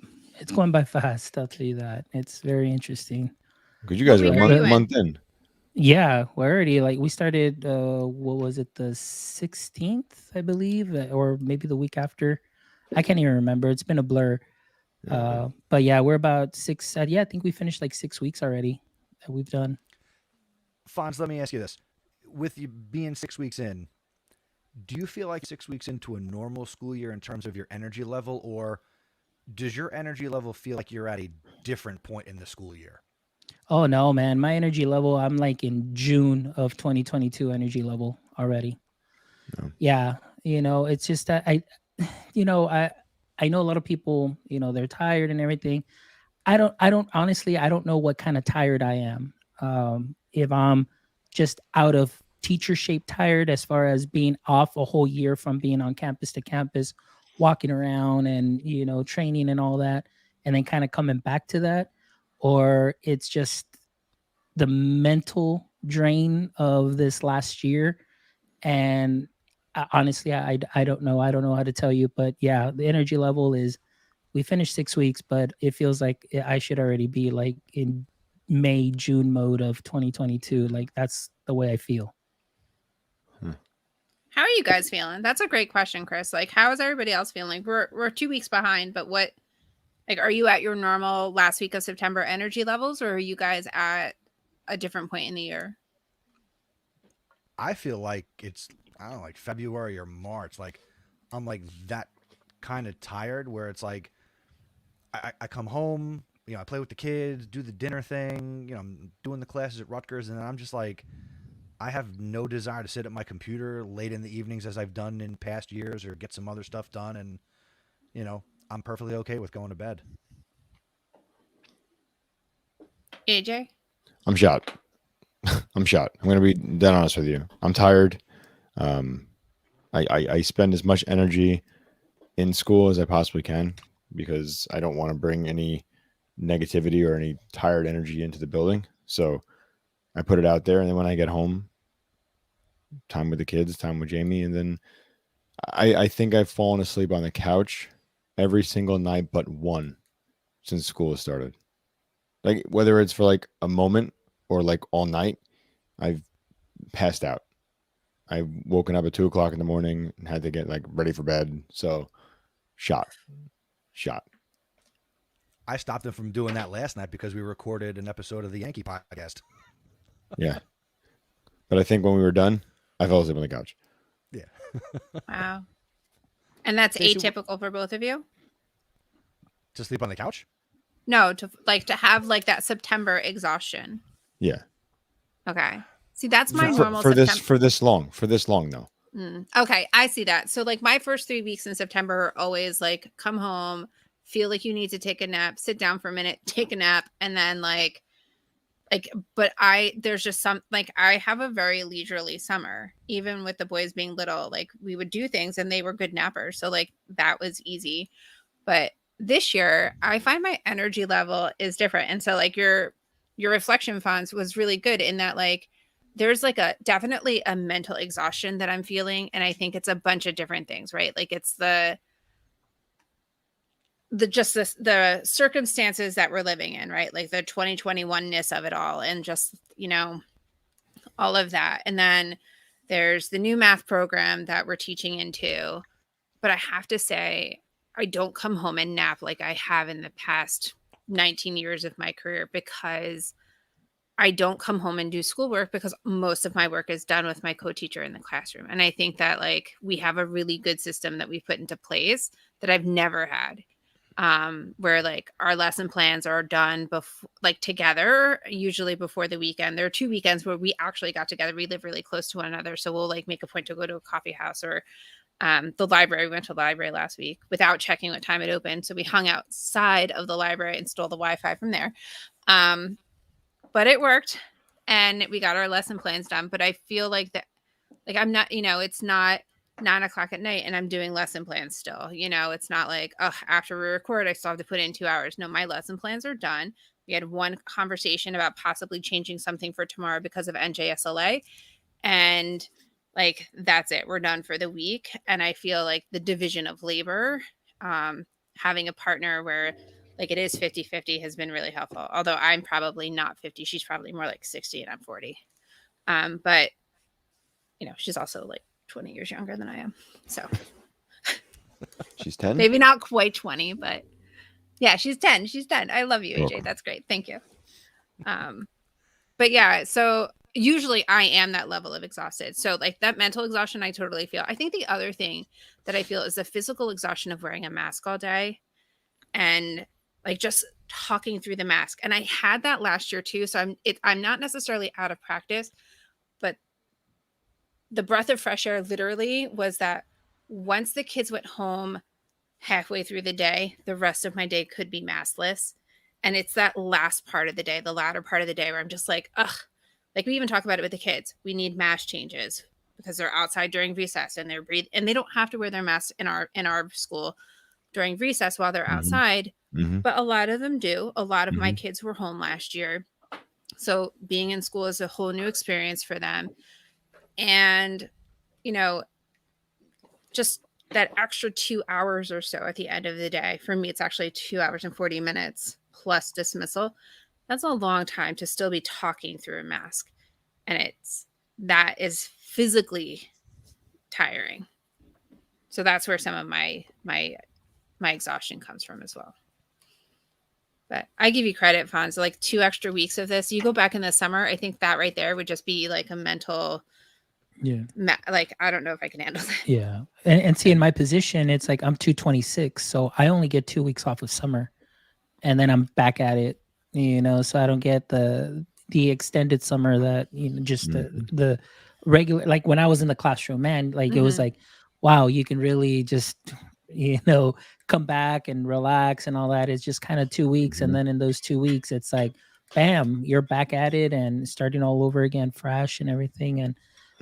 S4: by fast. I'll tell you that. It's very interesting.
S2: Because you guys are a month in.
S4: Yeah, we're already we started. What was it? The 16th, I believe, or maybe the week after. I can't even remember. It's been a blur. But yeah, we're about 6. I think we finished 6 weeks already that we've done.
S1: Fonz, let me ask you this: with you being 6 weeks in, do you feel like 6 weeks into a normal school year in terms of your energy level, or does your energy level feel like you're at a different point in the school year?
S4: Oh no, man! My energy level, I'm in June of 2022 energy level already.
S2: No.
S4: Yeah, it's just that I know a lot of people, they're tired and everything. I don't honestly, I don't know what kind of tired I am. If I'm just out of teacher shape tired, as far as being off a whole year from being on campus to campus, walking around and training and all that, and then kind of coming back to that, or it's just the mental drain of this last year. And honestly, I don't know. I don't know how to tell you, but yeah, the energy level is, we finished 6 weeks, but it feels like I should already be in May, June mode of 2022. That's the way I feel.
S3: How are you guys feeling? That's a great question, Chris. How is everybody else feeling? We're 2 weeks behind, but what, are you at your normal last week of September energy levels, or are you guys at a different point in the year?
S1: I feel like it's, I don't know, February or March. I'm that kind of tired where it's I come home, I play with the kids, do the dinner thing, I'm doing the classes at Rutgers, and then I'm just I have no desire to sit at my computer late in the evenings as I've done in past years or get some other stuff done. And, I'm perfectly okay with going to bed.
S3: AJ?
S2: I'm shot. I'm shot. I'm going to be dead honest with you. I'm tired. I spend as much energy in school as I possibly can because I don't want to bring any negativity or any tired energy into the building. So I put it out there, and then when I get home, time with the kids, time with Jamie, and then I think I've fallen asleep on the couch every single night but one since school has started. Like whether it's for like a moment or like all night, I've passed out. I've woken up at 2:00 in the morning and had to get like ready for bed. So shot.
S1: I stopped him from doing that last night because we recorded an episode of the Yankee podcast.
S2: Yeah. But I think when we were done, I fell asleep on the couch.
S1: Yeah.
S3: Wow. And that's
S1: Stacey,
S3: atypical for both of you?
S1: To sleep on the couch?
S3: No, to have like that September exhaustion.
S2: Yeah.
S3: Okay. See, that's my
S2: For
S3: normal
S2: this long though.
S3: Okay, I see that. So like my first 3 weeks in September are always like come home, feel like you need to take a nap, sit down for a minute, take a nap, and then but there's just some like I have a very leisurely summer. Even with the boys being little, like we would do things and they were good nappers. So like that was easy. But this year I find my energy level is different. And so like your reflection funds was really good in that like there's like definitely a mental exhaustion that I'm feeling. And I think it's a bunch of different things, right? Like it's the circumstances that we're living in, right? Like the 2021-ness of it all. And just, all of that. And then there's the new math program that we're teaching into. But I have to say, I don't come home and nap like I have in the past 19 years of my career because I don't come home and do schoolwork because most of my work is done with my co-teacher in the classroom. And I think that like we have a really good system that we've put into place that I've never had. Where like our lesson plans are done before, like together, usually before the weekend. There are 2 weekends where we actually got together. We live really close to one another. So we'll like make a point to go to a coffee house or the library. We went to the library last week without checking what time it opened. So we hung outside of the library and stole the Wi-Fi from there. But it worked and we got our lesson plans done. But I feel like that, like I'm not, it's not 9:00 at night and I'm doing lesson plans still. It's not like, oh, after we record, I still have to put in 2 hours. No, my lesson plans are done. We had one conversation about possibly changing something for tomorrow because of NJSLA. And like, that's it. We're done for the week. And I feel like the division of labor, having a partner where like it is 50-50 has been really helpful. Although I'm probably not 50. She's probably more like 60 and I'm 40. But she's also like 20 years younger than I am. So
S2: she's 10.
S3: Maybe not quite 20, but yeah, she's 10. She's 10. I love you, AJ. That's great. Thank you. But yeah, so usually I am that level of exhausted. So like that mental exhaustion, I totally feel. I think the other thing that I feel is the physical exhaustion of wearing a mask all day and like just talking through the mask. And I had that last year too. So I'm not necessarily out of practice, but the breath of fresh air literally was that once the kids went home halfway through the day, the rest of my day could be maskless. And it's that last part of the day, the latter part of the day where I'm just like, ugh, like we even talk about it with the kids. We need mask changes because they're outside during recess and they're and they don't have to wear their masks in our school during recess while they're outside.
S2: Mm-hmm.
S3: But a lot of them do. A lot of my kids were home last year. So being in school is a whole new experience for them. And, just that extra 2 hours or so at the end of the day, for me, it's actually 2 hours and 40 minutes plus dismissal. That's a long time to still be talking through a mask. And that is physically tiring. So that's where some of my exhaustion comes from as well. But I give you credit, Fonz. Like 2 extra weeks of this, you go back in the summer, I think that right there would just be like a mental, like, I don't know if I can handle that.
S4: Yeah. And see, in my position, it's like I'm 226. So I only get 2 weeks off of summer and then I'm back at it, so I don't get the extended summer that, just the regular, like when I was in the classroom, man, like it was like, wow, you can really just come back and relax and all that. It's just kind of 2 weeks. And then in those 2 weeks, it's like, bam, you're back at it and starting all over again, fresh and everything. And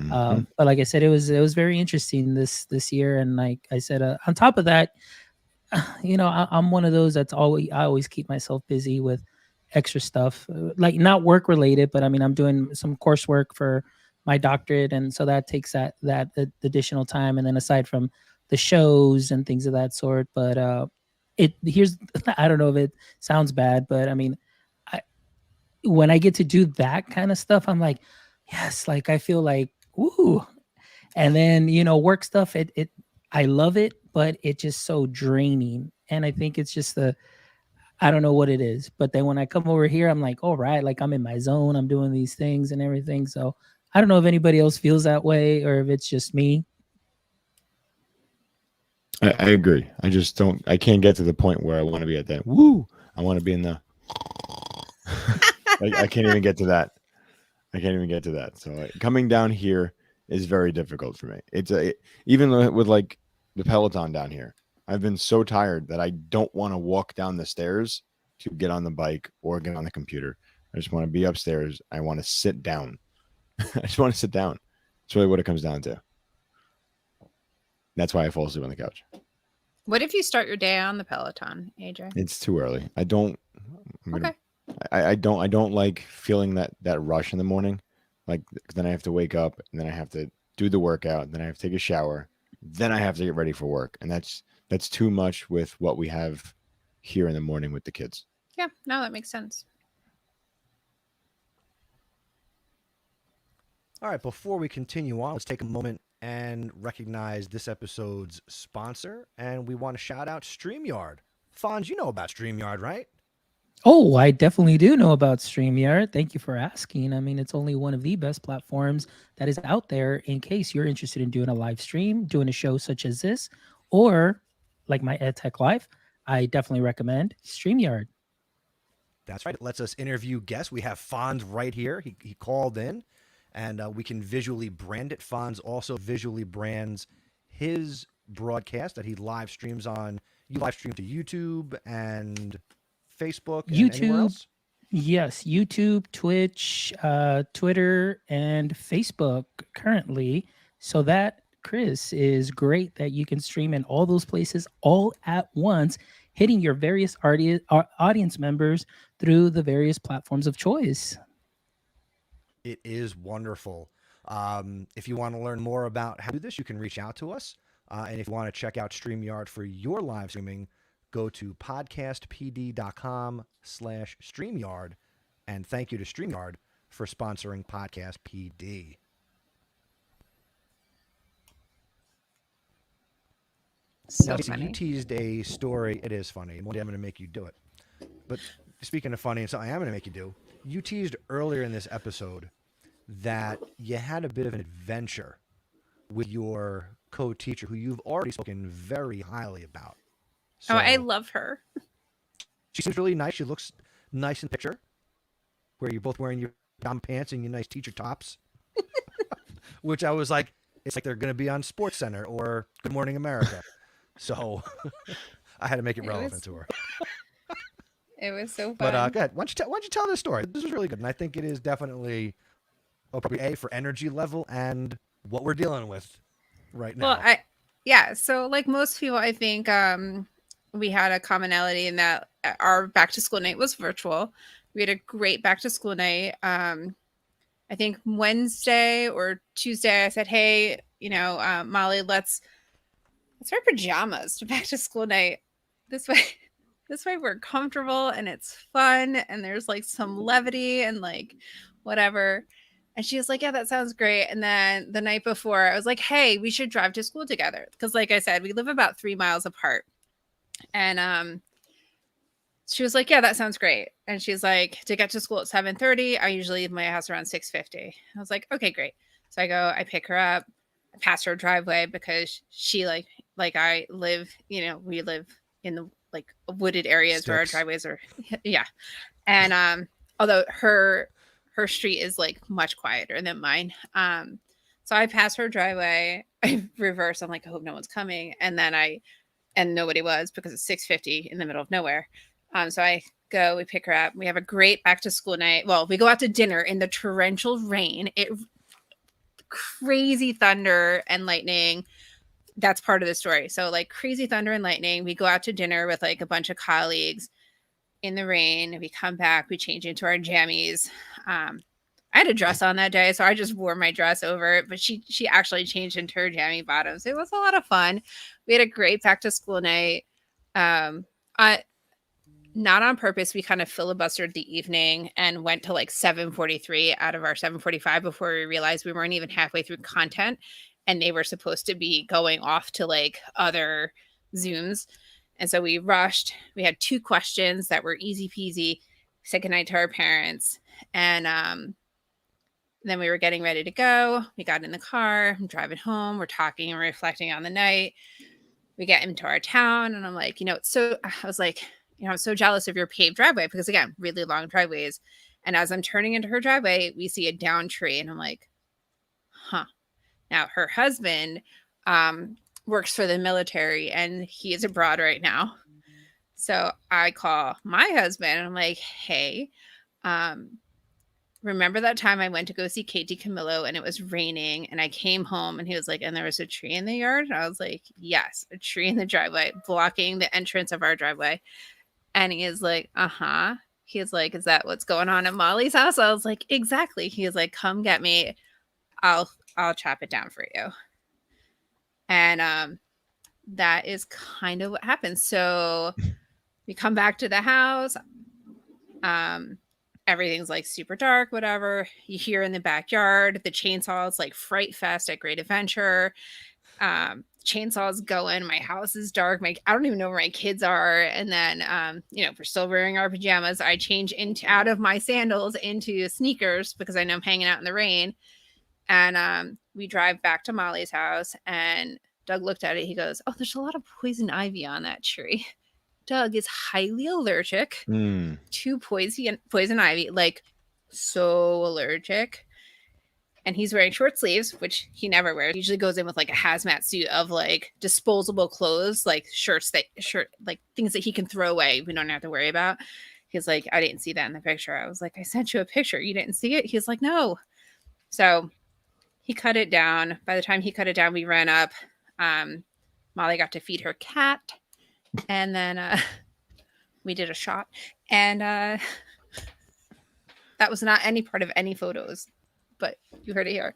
S4: but like I said, it was very interesting this year. And like I said, on top of that, I'm one of those I always keep myself busy with extra stuff, like not work related, but I mean, I'm doing some coursework for my doctorate. And so that takes that additional time. And then aside from the shows and things of that sort, but I don't know if it sounds bad, but I mean, when I get to do that kind of stuff, I'm like, yes, like I feel like, ooh. And then, work stuff, I love it, but it's just so draining. And I think it's just I don't know what it is. But then when I come over here, I'm like, all right, like I'm in my zone. I'm doing these things and everything. So I don't know if anybody else feels that way or if it's just me.
S2: I agree. I can't get to the point where I want to be at that. Woo! I want to be in the, I can't even get to that. So coming down here is very difficult for me. Even with like the Peloton down here, I've been so tired that I don't want to walk down the stairs to get on the bike or get on the computer. I just want to be upstairs. I want to sit down. I just want to sit down. It's really what it comes down to. That's why I fall asleep on the couch.
S3: What if you start your day on the Peloton, AJ?
S2: It's too early. I don't like feeling that rush in the morning. Like then I have to wake up and then I have to do the workout. Then I have to take a shower. Then I have to get ready for work. And that's too much with what we have here in the morning with the kids.
S3: Yeah, no, that makes sense.
S1: All right, before we continue on, let's take a moment and recognize this episode's sponsor. And we want to shout out StreamYard. Fonz, you know about StreamYard, right?
S4: Oh, I definitely do know about StreamYard. Thank you for asking. I mean, it's only one of the best platforms that is out there in case you're interested in doing a live stream, doing a show such as this, or like my EdTech Live. I definitely recommend StreamYard.
S1: That's right. It lets us interview guests. We have Fonz right here. He called in, and we can visually brand it. Fonz also visually brands his broadcast that he live streams on. You live stream to YouTube and Facebook and anywhere else?
S4: Yes, YouTube, Twitch, Twitter, and Facebook currently. So that, Chris, is great that you can stream in all those places all at once, hitting your various audience members through the various platforms of choice.
S1: It is wonderful. If you want to learn more about how to do this, you can reach out to us. And if you want to check out StreamYard for your live streaming, go to podcastpd.com/StreamYard. And thank you to StreamYard for sponsoring Podcast PD.
S3: So
S1: now,
S3: funny.
S1: you teased a story. It is funny. One day I'm going to make you do it. But speaking of funny, and something I am going to make you do, you teased earlier in this episode that you had a bit of an adventure with your co-teacher who you've already spoken very highly about. So,
S3: I love her.
S1: She seems really nice. She looks nice in the picture, where you're both wearing your down pants and your nice teacher tops, which I was like, it's like they're going to be on Sports Center or Good Morning America. So I had to make it relevant to her.
S3: It was so fun.
S1: But go ahead. Why don't you tell this story? This is really good, and I think it is definitely appropriate for energy level and what we're dealing with right now.
S3: Well, so like most people, I think we had a commonality in that our back to school night was virtual. We had a great back to school night. I think Wednesday or Tuesday, I said, "Hey, Molly, let's wear pajamas to back to school night. This way we're comfortable and it's fun and there's like some levity and like whatever." And she was like, "Yeah, that sounds great." And then the night before, I was like, "Hey, we should drive to school together." Because like I said, we live about 3 miles apart. And she was like, "Yeah, that sounds great." And she's like, "To get to school at 7:30, I usually leave my house around 6:50. I was like, "Okay, great." So I pick her up, I pass her driveway because she like I live, we live in the like wooded areas where our driveways are, yeah. And although her street is like much quieter than mine. So I pass her driveway, I reverse. I'm like, I hope no one's coming. And then I and nobody was because it's 6:50 in the middle of nowhere. So I go, we pick her up. We have a great back to school night. Well, we go out to dinner in the torrential rain. Crazy thunder and lightning. That's part of the story. So like crazy thunder and lightning. We go out to dinner with like a bunch of colleagues in the rain. We come back, we change into our jammies. I had a dress on that day, so I just wore my dress over it, but she actually changed into her jammy bottoms. It was a lot of fun. We had a great back to school night. Not on purpose, we kind of filibustered the evening and went to like 7:43 out of our 7:45 before we realized we weren't even halfway through content, and they were supposed to be going off to like other Zooms. And so we rushed. We had 2 questions that were easy peasy. Said goodnight to our parents. And then we were getting ready to go. We got in the car. I'm driving home. We're talking and reflecting on the night. We get into our town. And I'm like, I was like, I'm so jealous of your paved driveway because, again, really long driveways. And as I'm turning into her driveway, we see a downed tree. And I'm like, huh. Now, her husband works for the military, and he is abroad right now. So I call my husband, and I'm like, hey, remember that time I went to go see Katie Camillo, and it was raining, and I came home, and he was like, and there was a tree in the yard? And I was like, yes, a tree in the driveway blocking the entrance of our driveway. And he is like, uh-huh. He's like, is that what's going on at Molly's house? I was like, exactly. He is like, come get me. I'll chop it down for you. And that is kind of what happens. So we come back to the house. Everything's like super dark, whatever. You hear in the backyard, the chainsaw is like Fright Fest at Great Adventure. Chainsaw's going. My house is dark. I don't even know where my kids are. And then, we're still wearing our pajamas. I change out of my sandals into sneakers because I know I'm hanging out in the rain. And we drive back to Molly's house, and Doug looked at it. He goes, oh, there's a lot of poison ivy on that tree. Doug is highly allergic to poison ivy, like so allergic. And he's wearing short sleeves, which he never wears. He usually goes in with like a hazmat suit of like disposable clothes, like like things that he can throw away. We don't have to worry about. He's like, I didn't see that in the picture. I was like, I sent you a picture. You didn't see it? He's like, no. So he cut it down. By the time he cut it down, we ran up. Molly got to feed her cat. And then we did a shot. And that was not any part of any photos, but you heard it here.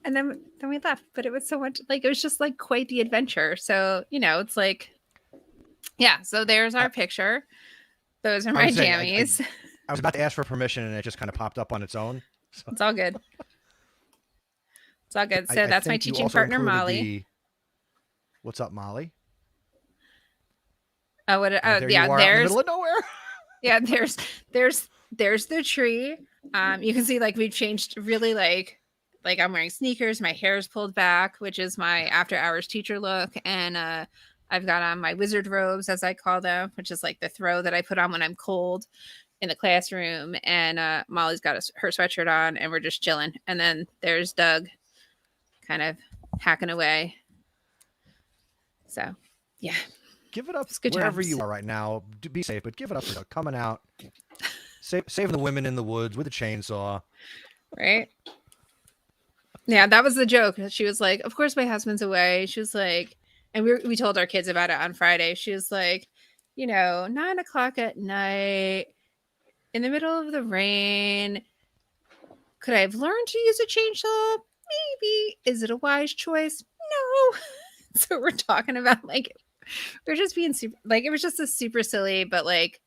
S3: And then we left. But it was so much, like, it was just like quite the adventure. So, it's like, yeah. So there's our picture. Those are my jammies.
S1: I was about to ask for permission, and it just kind of popped up on its own. So.
S3: It's all good. It's all good. So that's my teaching partner, Molly.
S1: What's up, Molly?
S3: Oh, what?
S1: There's
S3: in the
S1: middle of nowhere.
S3: Yeah, there's the tree. You can see like we've changed really like I'm wearing sneakers. My hair is pulled back, which is my after hours teacher look, and I've got on my wizard robes, as I call them, which is like the throw that I put on when I'm cold in the classroom. And Molly's got her sweatshirt on, and we're just chilling. And then there's Doug, kind of hacking away. So, yeah.
S1: Give it up wherever you are right now. Be safe, but give it up for Doug coming out, saving the women in the woods with a chainsaw.
S3: Right? Yeah, that was the joke. She was like, of course my husband's away. She was like, and we told our kids about it on Friday. She was like, 9:00 at night in the middle of the rain. Could I have learned to use a chainsaw? Maybe. Is it a wise choice? No. So we're talking about like, we're just being super, like, it was just a super silly, but like,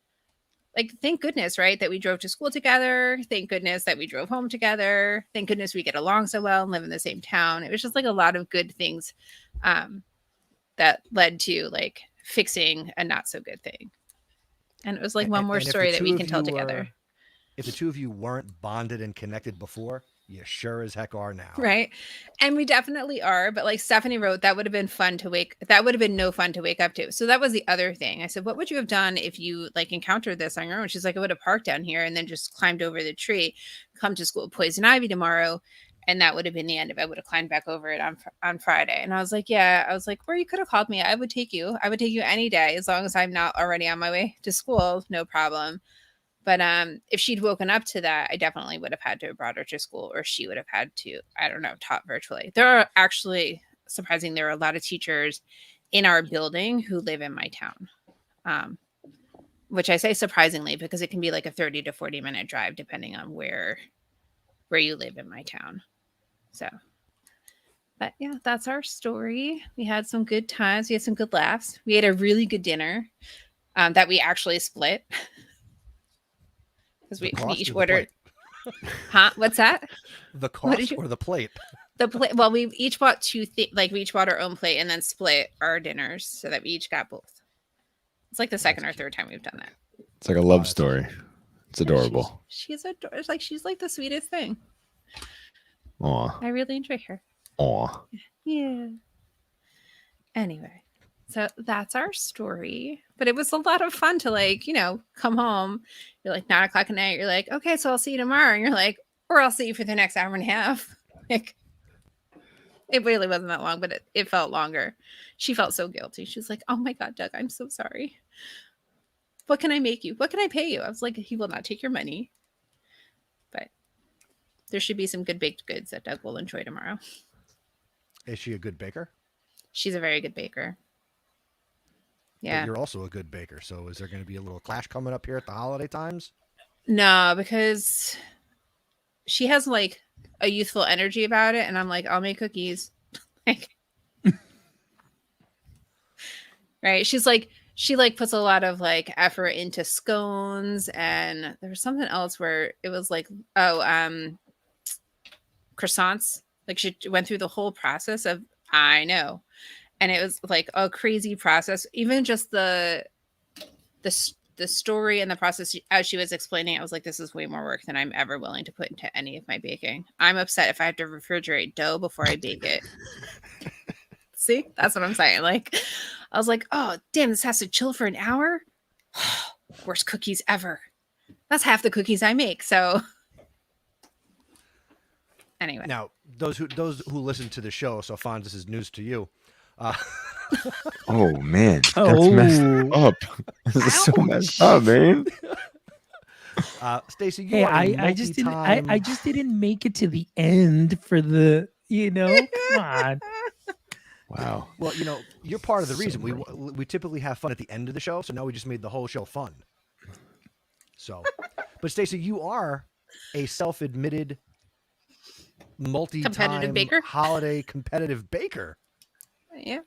S3: thank goodness, right, that we drove to school together. Thank goodness that we drove home together. Thank goodness we get along so well and live in the same town. It was just like a lot of good things that led to like fixing a not so good thing. And it was like one more story that we can tell together.
S1: If the two of you weren't bonded and connected before, you sure as heck are now.
S3: Right. And we definitely are. But like Stephanie wrote, that would have been no fun to wake up to. So that was the other thing. I said, what would you have done if you like encountered this on your own? She's like, I would have parked down here and then just climbed over the tree, come to school, poison ivy tomorrow. And that would have been the end. If I would have climbed back over it on Friday. And I was like, yeah. I was like, well, you could have called me. I would take you. I would take you any day as long as I'm not already on my way to school. No problem. But if she'd woken up to that, I definitely would have had to have brought her to school, or she would have had to, I don't know, taught virtually. There are actually, surprising, there are a lot of teachers in our building who live in my town, which I say surprisingly because it can be like a 30 to 40 minute drive depending on where you live in my town. So, but yeah, that's our story. We had some good times. We had some good laughs. We had a really good dinner that we actually split. Because we each ordered. Huh? What's that?
S1: The cost or the plate?
S3: The plate. Well, we each bought we each bought our own plate and then split our dinners so that we each got both. It's like the second or third time we've done that.
S2: It's like a love story. It's adorable.
S3: She's adorable. She's like the sweetest thing.
S2: Aw.
S3: I really enjoy her.
S2: Aw.
S3: Yeah. Anyway, so that's our story. But it was a lot of fun to come home. You're like 9 o'clock at night. You're like, okay, so I'll see you tomorrow. And you're like, or I'll see you for the next hour and a half. Like, it really wasn't that long, but it felt longer. She felt so guilty. She was like, oh my God, Doug, I'm so sorry. What can I make you? What can I pay you? I was like, he will not take your money. But there should be some good baked goods that Doug will enjoy tomorrow.
S1: Is she a good baker?
S3: She's a very good baker. Yeah.
S1: But you're also a good baker. So is there going to be a little clash coming up here at the holiday times?
S3: No, because she has like a youthful energy about it. And I'm like, I'll make cookies. Right. She puts a lot of effort into scones, and there was something else where it was croissants. Like she went through the whole process of, I know. And it was like a crazy process. Even just the story and the process as she was explaining, I was like, this is way more work than I'm ever willing to put into any of my baking. I'm upset if I have to refrigerate dough before I bake it. See, that's what I'm saying. I was like, oh, damn, this has to chill for an hour. Worst cookies ever. That's half the cookies I make. So anyway.
S1: Now, those who listen to the show, so Fonz, this is news to you.
S2: Oh man, that's messed up. This is so messed up, man.
S1: Stacey,
S4: hey, I just didn't make it to the end for the, come on.
S2: Wow.
S1: Well, you're part of the reason we typically have fun at the end of the show, so now we just made the whole show fun. So, but Stacey, you are a self-admitted
S3: competitive baker,
S1: holiday competitive baker.
S3: Yeah.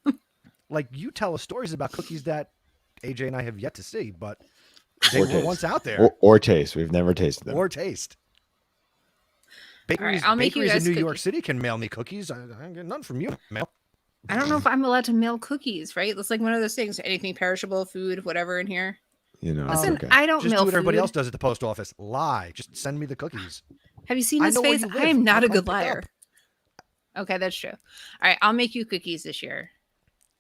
S1: You tell us stories about cookies that AJ and I have yet to see, but they were once out there.
S2: Or taste. We've never tasted them.
S1: Or taste. Bakeries,
S3: right, I'll make you
S1: bakeries in New
S3: cookies.
S1: York City can mail me cookies. I get none from you, mail.
S3: I don't know if I'm allowed to mail cookies, right? It's like one of those things. Anything perishable, food, whatever in here. Listen,
S2: okay.
S3: I don't
S1: just
S3: mail
S1: do what
S3: food.
S1: everybody else does at the post office. Lie. Just send me the cookies.
S3: Have you seen his face? I am not a good liar. Okay, that's true. All right, I'll make you cookies this year.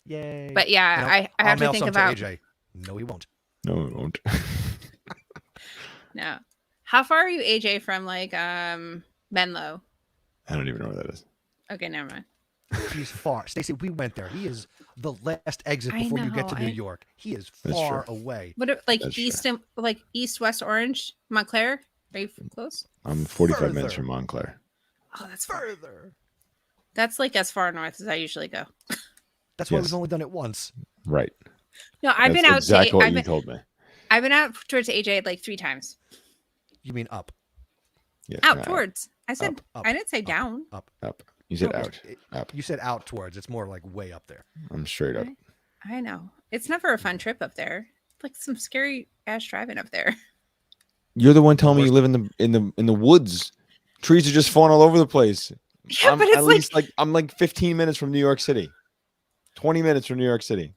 S1: Yay.
S3: But yeah, I have to think about.
S1: To AJ. No, he won't.
S2: No, he won't.
S3: No. How far are you, AJ, from Menlo?
S2: I don't even know where that is.
S3: Okay, never mind.
S1: He's far. Stacey, we went there. He is the last exit before you get to New York. He is far away.
S3: What east West Orange, Montclair? Are you close?
S2: I'm 45 minutes from Montclair.
S3: Oh, that's
S1: further.
S3: That's as far north as I usually go.
S1: That's why we've only done it once.
S2: Right.
S3: No, I've been out.
S2: Exactly what you told me.
S3: I've been out towards AJ 3 times.
S1: You mean up?
S2: Yeah.
S3: Out towards. I said.
S1: Up,
S3: I didn't say down.
S2: Up. You said out. Up.
S1: You said out towards. It's more like way up there.
S2: I'm straight up.
S3: I know. It's never a fun trip up there. Like some scary ass driving up there.
S2: You're the one telling me you live in the woods. Trees are just falling all over the place.
S3: Yeah, but it's
S2: I'm 15 minutes from New York City. 20 minutes from New York City.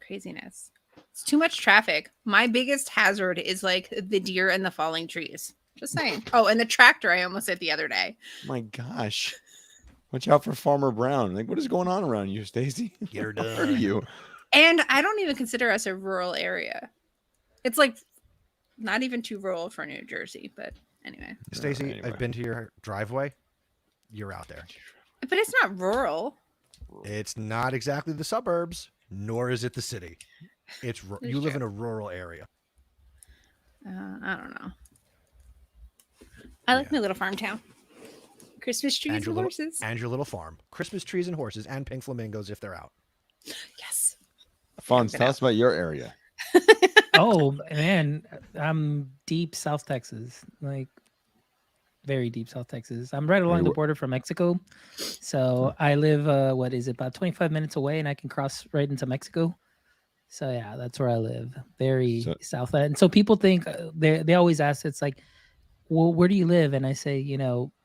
S3: Craziness. It's too much traffic. My biggest hazard is the deer and the falling trees. Just saying. Oh, and the tractor I almost hit the other day.
S2: My gosh. Watch out for Farmer Brown. What is going on around you, Stacey?
S1: Get her done.
S2: Where are you?
S3: And I don't even consider us a rural area. It's not even too rural for New Jersey, but anyway.
S1: Stacey, I've been to your driveway. you're out there.
S3: But it's not rural.
S1: It's not exactly the suburbs, nor is it the city. You live in a rural area.
S3: I don't know. I like my little farm town. Christmas trees and horses.
S1: And your little farm. Christmas trees and horses and pink flamingos if they're out.
S3: Yes.
S2: Fonz, tell us about your area.
S4: Oh man, I'm deep South Texas, like very deep South Texas. I'm right along the border from Mexico, so I live about 25 minutes away, and I can cross right into Mexico. So yeah, that's where I live, very south. And so people think they always ask, it's like, well, where do you live? And I say,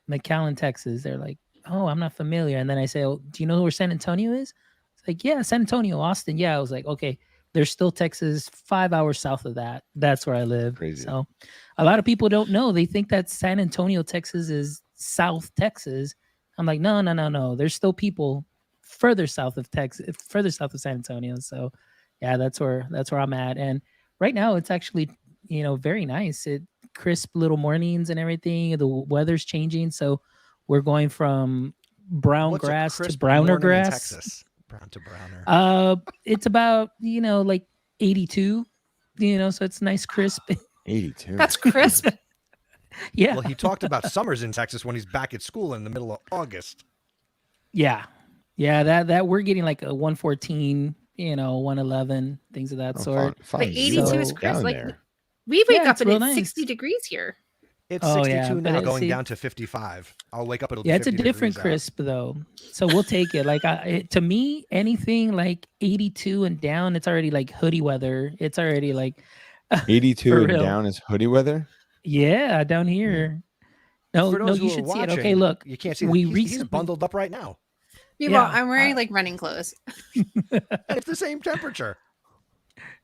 S4: McAllen, Texas. They're like, oh, I'm not familiar. And then I say, oh, do you know where San Antonio is? It's like, yeah, San Antonio, Austin. Yeah, I was like, okay. There's still Texas 5 hours south of that. That's where I live.
S2: Crazy.
S4: So a lot of people don't know. They think that San Antonio, Texas is South Texas. I'm like, no. There's still people further south of Texas, further south of San Antonio. So yeah, that's where I'm at. And right now it's actually, very nice. Crisp little mornings and everything. The weather's changing. So we're going from brown grass to browner grass.
S1: Texas? Brown to browner.
S4: It's about, like 82, so it's nice crisp.
S2: 82.
S3: That's crisp.
S4: Yeah.
S1: Well, he talked about summers in Texas when he's back at school in the middle of August.
S4: Yeah. Yeah, that we're getting like a 114, 111, things of that sort.
S3: But 82 is crisp. Like
S2: there.
S3: we wake up and it's
S4: nice.
S3: 60 degrees here.
S1: It's 62 now, going down to 55. I'll wake up.
S4: It's a different crisp though, so we'll take it. Like to me, anything like 82 and down, it's already like hoodie weather. It's already like
S2: 82 and down is hoodie weather.
S4: Yeah, down here. No, you should see it. Okay, look,
S1: you can't see. He's bundled up right now.
S3: Yeah, well, I'm wearing like running clothes.
S1: It's the same temperature.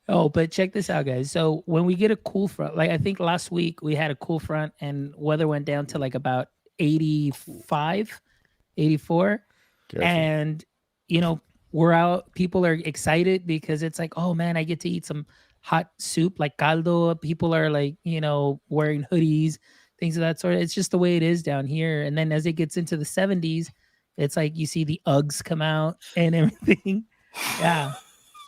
S4: Oh, but check this out, guys. So when we get a cool front, like I think last week we had a cool front and weather went down to like about 85, 84. Careful. And, we're out. People are excited because it's like, oh man, I get to eat some hot soup like caldo. People are like, wearing hoodies, things of that sort. It's just the way it is down here. And then as it gets into the 70s, it's like you see the Uggs come out and everything. Yeah.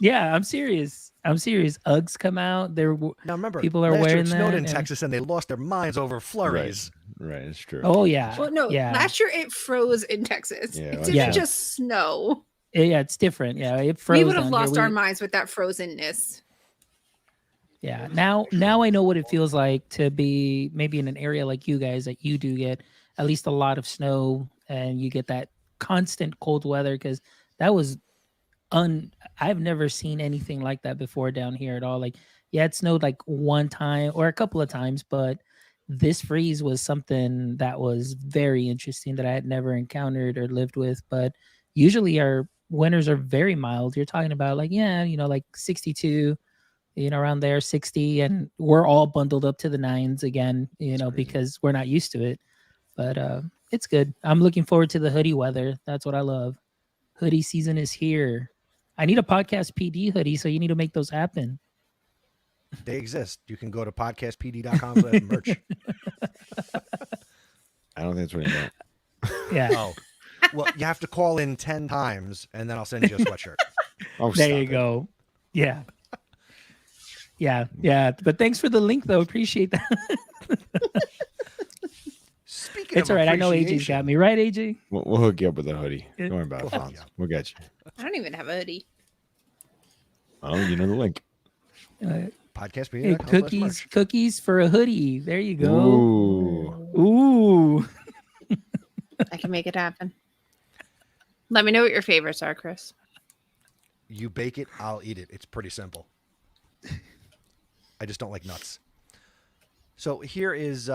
S4: Yeah, I'm serious. Uggs come out. Now
S1: remember,
S4: people are wearing
S1: it
S4: that.
S1: snowed in Texas and they lost their minds over flurries.
S2: Right, it's true.
S4: Oh yeah.
S3: Well, no,
S4: yeah.
S3: Last year it froze in Texas.
S2: Yeah,
S3: it didn't just snow.
S4: Yeah, it's different. Yeah, it froze.
S3: We would have lost our minds with that frozenness.
S4: Yeah. Now I know what it feels like to be maybe in an area like you guys that you do get at least a lot of snow and you get that constant cold weather, because that was I've never seen anything like that before down here at all. Like, yeah, it snowed like one time or a couple of times, but this freeze was something that was very interesting that I had never encountered or lived with. But usually our winters are very mild. You're talking about like, like 62, around there, 60, and we're all bundled up to the nines again, because we're not used to it. But it's good. I'm looking forward to the hoodie weather. That's what I love. Hoodie season is here. I need a PodcastPD hoodie, so you need to make those happen.
S1: They exist. You can go to podcastpd.com/merch.
S2: I don't think it's what you meant.
S4: Yeah.
S1: Oh. Well, you have to call in 10 times, and then I'll send you a sweatshirt.
S2: Oh,
S4: there you go. Yeah. Yeah. But thanks for the link, though. Appreciate that. It's all right. I know AJ's got me. Right, AJ?
S2: We'll hook you up with a hoodie. Don't worry about it. We'll get you.
S3: I don't even have a hoodie.
S2: Oh, you know the link.
S1: PodcastPD.com/merch.
S4: Cookies for a hoodie. There you go.
S2: Ooh.
S3: I can make it happen. Let me know what your favorites are, Chris.
S1: You bake it, I'll eat it. It's pretty simple. I just don't like nuts. So here is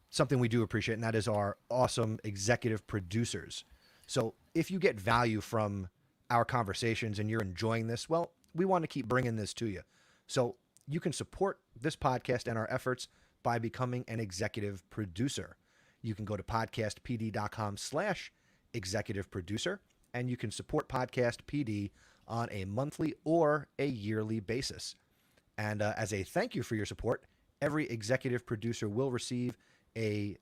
S1: something we do appreciate, and that is our awesome executive producers. So if you get value from our conversations and you're enjoying this, well, we want to keep bringing this to you. So you can support this podcast and our efforts by becoming an executive producer. You can go to podcastpd.com/executive producer, and you can support Podcast PD on a monthly or a yearly basis. And as a thank you for your support, every executive producer will receive a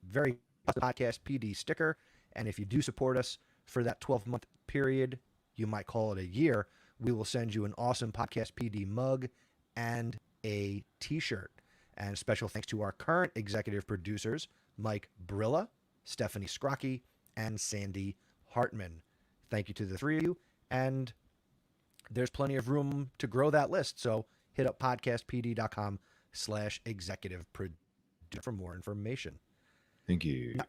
S1: very Podcast PD sticker And if you do support us for that 12-month period, you might call it a year, we will send you an awesome Podcast PD mug and a t-shirt. And special thanks to our current executive producers, Mike Brilla, Stephanie Scrocky, and Sandy Hartman. Thank you to the three of you. And there's plenty of room to grow that list. So hit up podcastpd.com/executive producer for more information.
S2: Thank you.
S1: Now,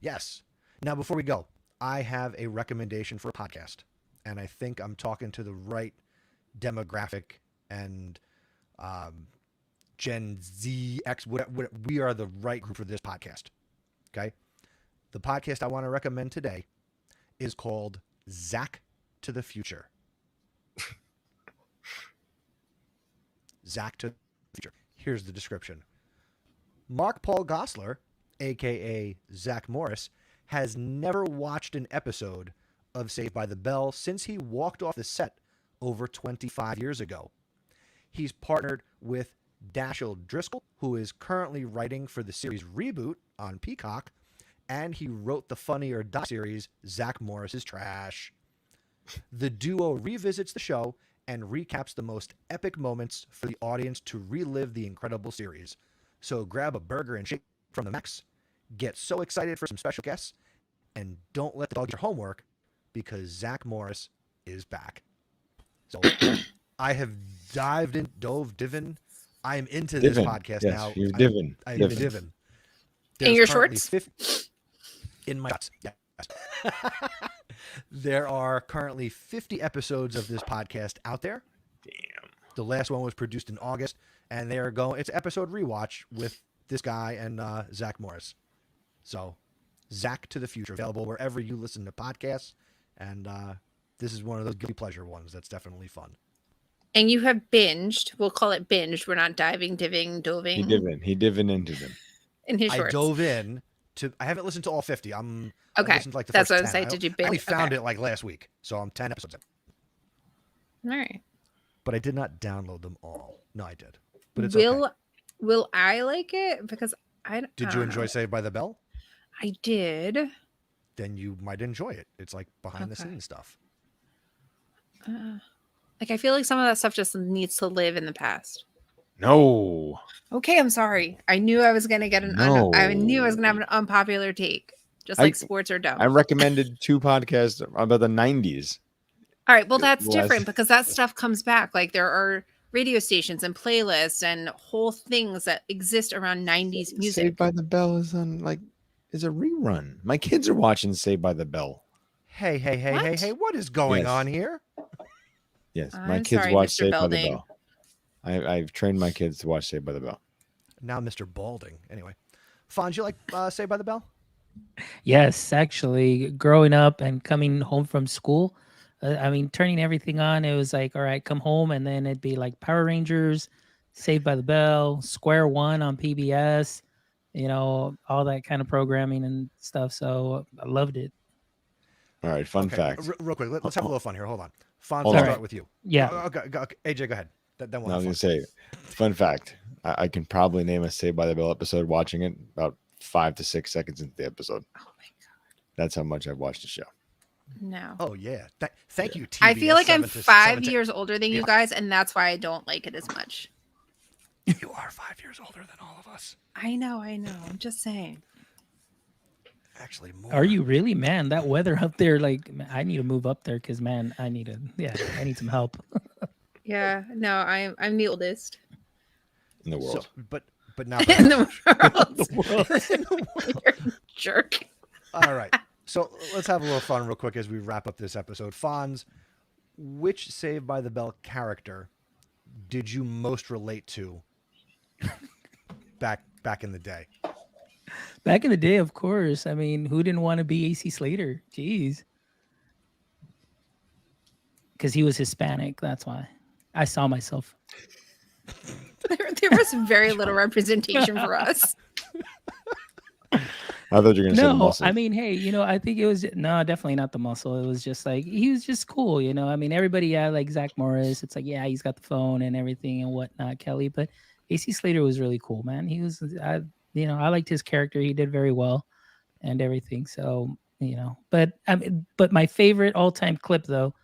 S1: yes. Now, before we go, I have a recommendation for a podcast. And I think I'm talking to the right demographic and Gen Z, X, whatever. We are the right group for this podcast. Okay? The podcast I want to recommend today is called Zach to the Future. Zach to the Future. Here's the description. Mark Paul Gosselaar, a.k.a. Zach Morris, has never watched an episode of Saved by the Bell since he walked off the set over 25 years ago. He's partnered with Dashiell Driscoll, who is currently writing for the series Reboot on Peacock, and he wrote the Funny or Die series Zach Morris is Trash. The duo revisits the show and recaps the most epic moments for the audience to relive the incredible series. So grab a burger and shake from the Max, get so excited for some special guests, and don't let the dog get your homework because Zach Morris is back. So I have divin. I am into this podcast now.
S2: You're divin.
S1: I'm divin.
S3: In your shorts?
S1: In my shorts, yes. There are currently 50 episodes of this podcast out there.
S2: Damn.
S1: The last one was produced in August, and they are going. It's episode rewatch with this guy and Zach Morris. So, Zach to the Future, available wherever you listen to podcasts, and this is one of those guilty pleasure ones that's definitely fun.
S3: And you have binged. We'll call it binged. We're not doving.
S2: He divin into them.
S3: In his shorts.
S1: I dove in to. I haven't listened to all 50. I
S3: okay.
S1: listened to like the
S3: That's
S1: first
S3: what I was
S1: 10.
S3: saying. Did you binge?
S1: I only found it like last week, so I'm 10 episodes in.
S3: All right.
S1: But I did not download them all. No, I did. But it's okay.
S3: Will I like it? Because
S1: Did you enjoy Saved by the Bell?
S3: I did.
S1: Then you might enjoy it. It's like behind the scenes stuff.
S3: Like I feel like some of that stuff just needs to live in the past.
S2: No.
S3: Okay, I'm sorry. I knew I was gonna get I knew I was gonna have an unpopular take. Just like sports are dumb.
S2: I recommended 2 podcasts about the 90s.
S3: All right, well that's different because that stuff comes back. Like there are radio stations and playlists and whole things that exist around 90s music.
S2: Saved by the Bell is a rerun. My kids are watching Saved by the Bell.
S1: Hey, what is going on here?
S2: Yes,
S3: I'm
S2: my kids
S3: sorry,
S2: watch
S3: Mr.
S2: Saved by the
S3: Belding.
S2: Bell. I've trained my kids to watch Saved by the Bell.
S1: Now Mr. Balding. Anyway. Fonz, you like Saved by the Bell?
S4: Yes, actually, growing up and coming home from school, turning everything on, it was like, all right, come home, and then it'd be like Power Rangers, Saved by the Bell, Square One on PBS, all that kind of programming and stuff. So I loved it.
S2: All right, fun fact.
S1: Real quick, let's have a little fun here. Hold on. Fonz, let's start with you.
S4: Yeah.
S1: Okay, AJ, go ahead. Then we'll
S2: I was
S1: have
S2: going
S1: fun.
S2: to say, fun fact. I can probably name a Saved by the Bell episode watching it about 5 to 6 seconds into the episode.
S3: Oh my god.
S2: That's how much I've watched the show.
S3: No.
S1: Oh, yeah. Thank you, TBS.
S3: I feel like I'm 5
S1: 7 to
S3: years older than you guys, and that's why I don't like it as much.
S1: You are 5 years older than all of us.
S3: I know. I'm just saying.
S1: Actually, more.
S4: Are you really, man? That weather up there, like, I need to move up there because, man, I need some help.
S3: Yeah, no, I'm the oldest
S2: In the world.
S1: So, but now
S3: in the world. You're a jerk.
S1: All right. So let's have a little fun real quick as we wrap up this episode. Fonz, which Saved by the Bell character did you most relate to back in the day?
S4: Back in the day, of course. I mean, who didn't want to be AC Slater? Jeez. Because he was Hispanic. That's why. I saw myself.
S3: There was very little representation for us.
S2: I thought you were going to say the muscle.
S4: I mean, hey, I think it was definitely not the muscle. It was just like he was just cool, I mean, everybody like Zach Morris. It's like, yeah, he's got the phone and everything and whatnot, Kelly. But AC Slater was really cool, man. He was, I liked his character. He did very well and everything. So, But but my favorite all-time clip though,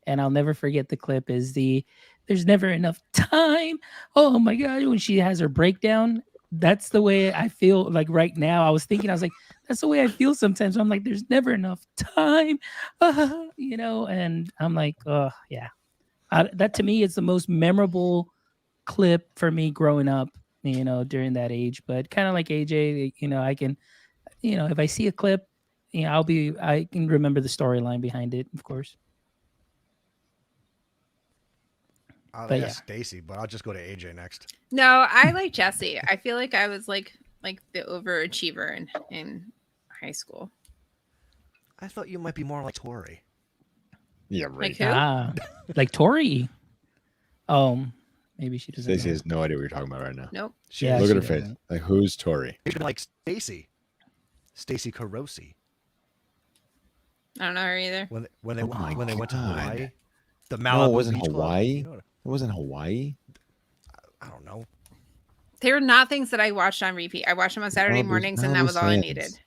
S4: and I'll never forget the clip, is "There's never enough time." Oh my god, when she has her breakdown, that's the way I feel like right now. I was like, that's the way I feel sometimes. I'm like, there's never enough time, and I'm like, oh yeah, that to me is the most memorable clip for me growing up, during that age. But kind of like AJ, I can, if I see a clip, I can remember the storyline behind it, of course.
S1: I'll
S4: But
S1: ask Stacey, but I'll just go to AJ next.
S3: No, I like Jesse. I feel like I was like the overachiever in high school.
S1: I thought you might be more like Tori.
S2: Yeah, right.
S3: Like who?
S4: Like Tori. Maybe she doesn't.
S2: Stacey
S4: know.
S2: has no idea what you're talking about right now.
S3: Nope.
S4: Yeah,
S2: Look at
S4: she
S2: her face.
S4: doesn't.
S2: Like, who's Tori?
S1: You should be like Stacey Carosi.
S3: I don't know her either.
S1: When they
S2: Oh my
S1: went to
S2: God.
S1: Hawaii, the Malibu
S2: No, it wasn't
S1: Beach Club,
S2: Hawaii.
S1: you know
S2: It wasn't Hawaii.
S1: I don't know.
S3: They were not things that I watched on repeat. I watched them on Saturday mornings, and that
S2: Malibu
S3: was all I
S2: Sands.
S3: needed.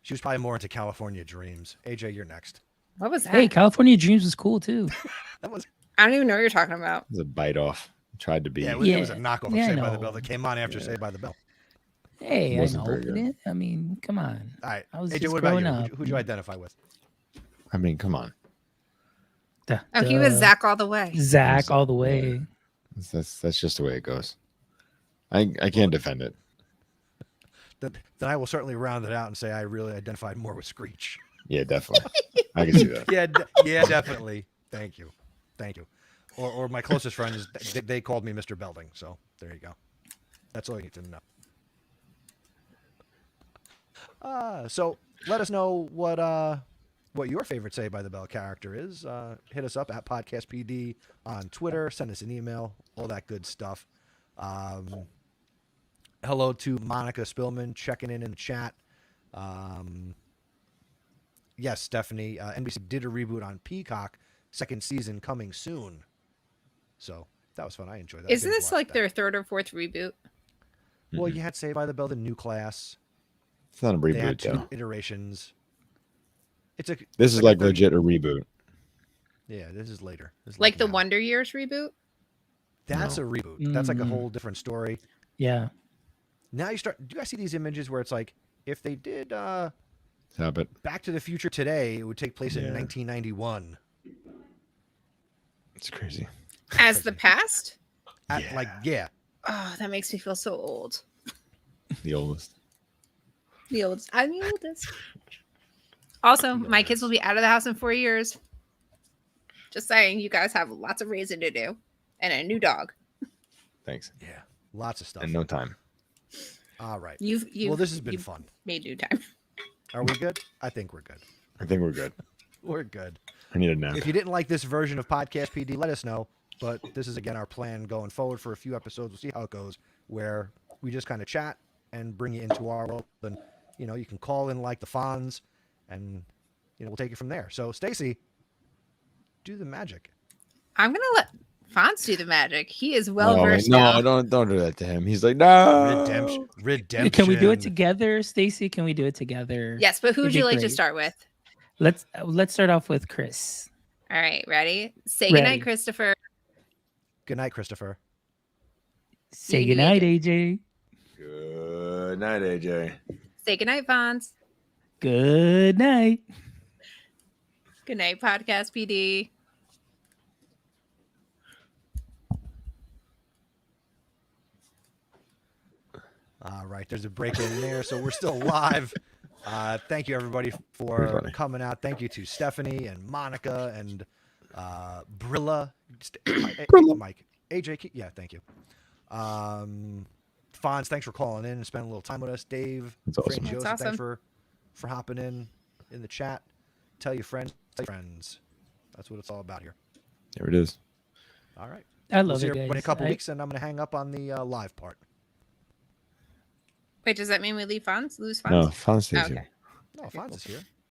S1: She was probably more into California Dreams. AJ, you're next.
S3: What was that?
S4: Hey, California Dreams was cool too.
S1: That was
S3: I don't even know what you're talking about.
S2: It was a bite off. Tried to be.
S1: it was a knockoff of
S4: Yeah, I
S1: Saved by the
S4: know.
S1: Bell that came on after Saved by the Bell.
S4: Hey, I
S2: Wasn't
S4: know.
S2: very good.
S4: I mean, come on.
S1: All right,
S4: I was
S1: AJ,
S4: just
S1: what about
S4: growing
S1: you?
S4: up.
S1: Who'd you identify with?
S2: I mean, come on.
S3: Oh, he was Zach all the way.
S4: Zach all the way.
S2: That's just the way it goes. I can't defend it.
S1: Then I will certainly round it out and say I really identified more with Screech.
S2: Yeah, definitely. I can see that.
S1: Yeah, definitely. Thank you. Or my closest friend is they called me Mr. Belding. So there you go. That's all you need to know. So let us know what your favorite Saved by the Bell character is. Hit us up at PodcastPD on Twitter. Send us an email. All that good stuff. Hello to Monica Spillman checking in the chat. Yes, Stephanie. NBC did a reboot on Peacock. Second season coming soon. So that was fun. I enjoyed that.
S3: Isn't this like their third or fourth reboot?
S1: Well, you had Saved by the Bell, the new class.
S2: It's not a
S1: They had
S2: reboot,
S1: two
S2: though.
S1: iterations.
S2: This is like legit a reboot.
S1: Yeah, this is later. This is
S3: Like the
S1: now.
S3: Wonder Years reboot?
S1: That's a reboot. That's like a whole different story.
S4: Yeah.
S1: Now do you guys see these images where it's like, if they did
S2: Stop it.
S1: Back to the Future today, it would take place in
S2: Yeah.
S1: 1991.
S2: It's crazy.
S3: As the past?
S1: Yeah.
S3: Oh, that makes me feel so old.
S2: The oldest.
S3: The oldest. I'm the oldest. Also, my kids will be out of the house in 4 years. Just saying, you guys have lots of raising to do. And a new dog.
S2: Thanks.
S1: Yeah. Lots of stuff.
S2: And no time.
S1: All right.
S3: Well,
S1: this has been fun.
S3: Made new time.
S1: Are we good? I think we're good.
S2: I think we're good.
S1: We're good.
S2: I need a nap.
S1: If you didn't like this version of Podcast PD, let us know. But this is, again, our plan going forward for a few episodes. We'll see how it goes, where we just kind of chat and bring you into our world. And, you can call in like the Fonz, and, we'll take it from there. So, Stacey, do the magic.
S3: I'm going to let Fonz do the magic. He is well versed now.
S2: No, don't do that to him. He's like, no.
S1: Redemption.
S4: Can we do it together, Stacey? Can we do it together?
S3: Yes, but who would
S4: It'd be
S3: you like to
S4: great.
S3: start with?
S4: Let's start off with Chris.
S3: All right, ready? Say
S4: Ready.
S3: goodnight, Christopher.
S1: Good night, Christopher.
S4: Say
S3: You
S4: goodnight,
S3: need
S4: AJ.
S2: Good night, AJ.
S3: Say goodnight, Fonz.
S4: Good night.
S3: Good night, Podcast PD.
S1: All right, there's a break in there, so we're still live. Thank you, everybody, for
S2: funny.
S1: coming out. Thank you to Stephanie and Monica and Brilla. Mike. AJ, yeah, thank you. Fonz, thanks for calling in and spending a little time with us. Dave,
S2: That's awesome.
S1: Joseph,
S3: That's awesome.
S1: thanks for hopping in the chat. Tell your friends. That's what it's all about here.
S2: There it is.
S1: All right.
S4: I
S1: We'll
S4: love
S1: see
S4: it,
S1: everybody
S4: guys.
S1: in a couple weeks, and I'm going to hang up on the live part.
S3: Wait, does that mean we lose Fonz?
S2: No, fun stays
S3: Okay.
S2: here.
S1: No, Fonz is here.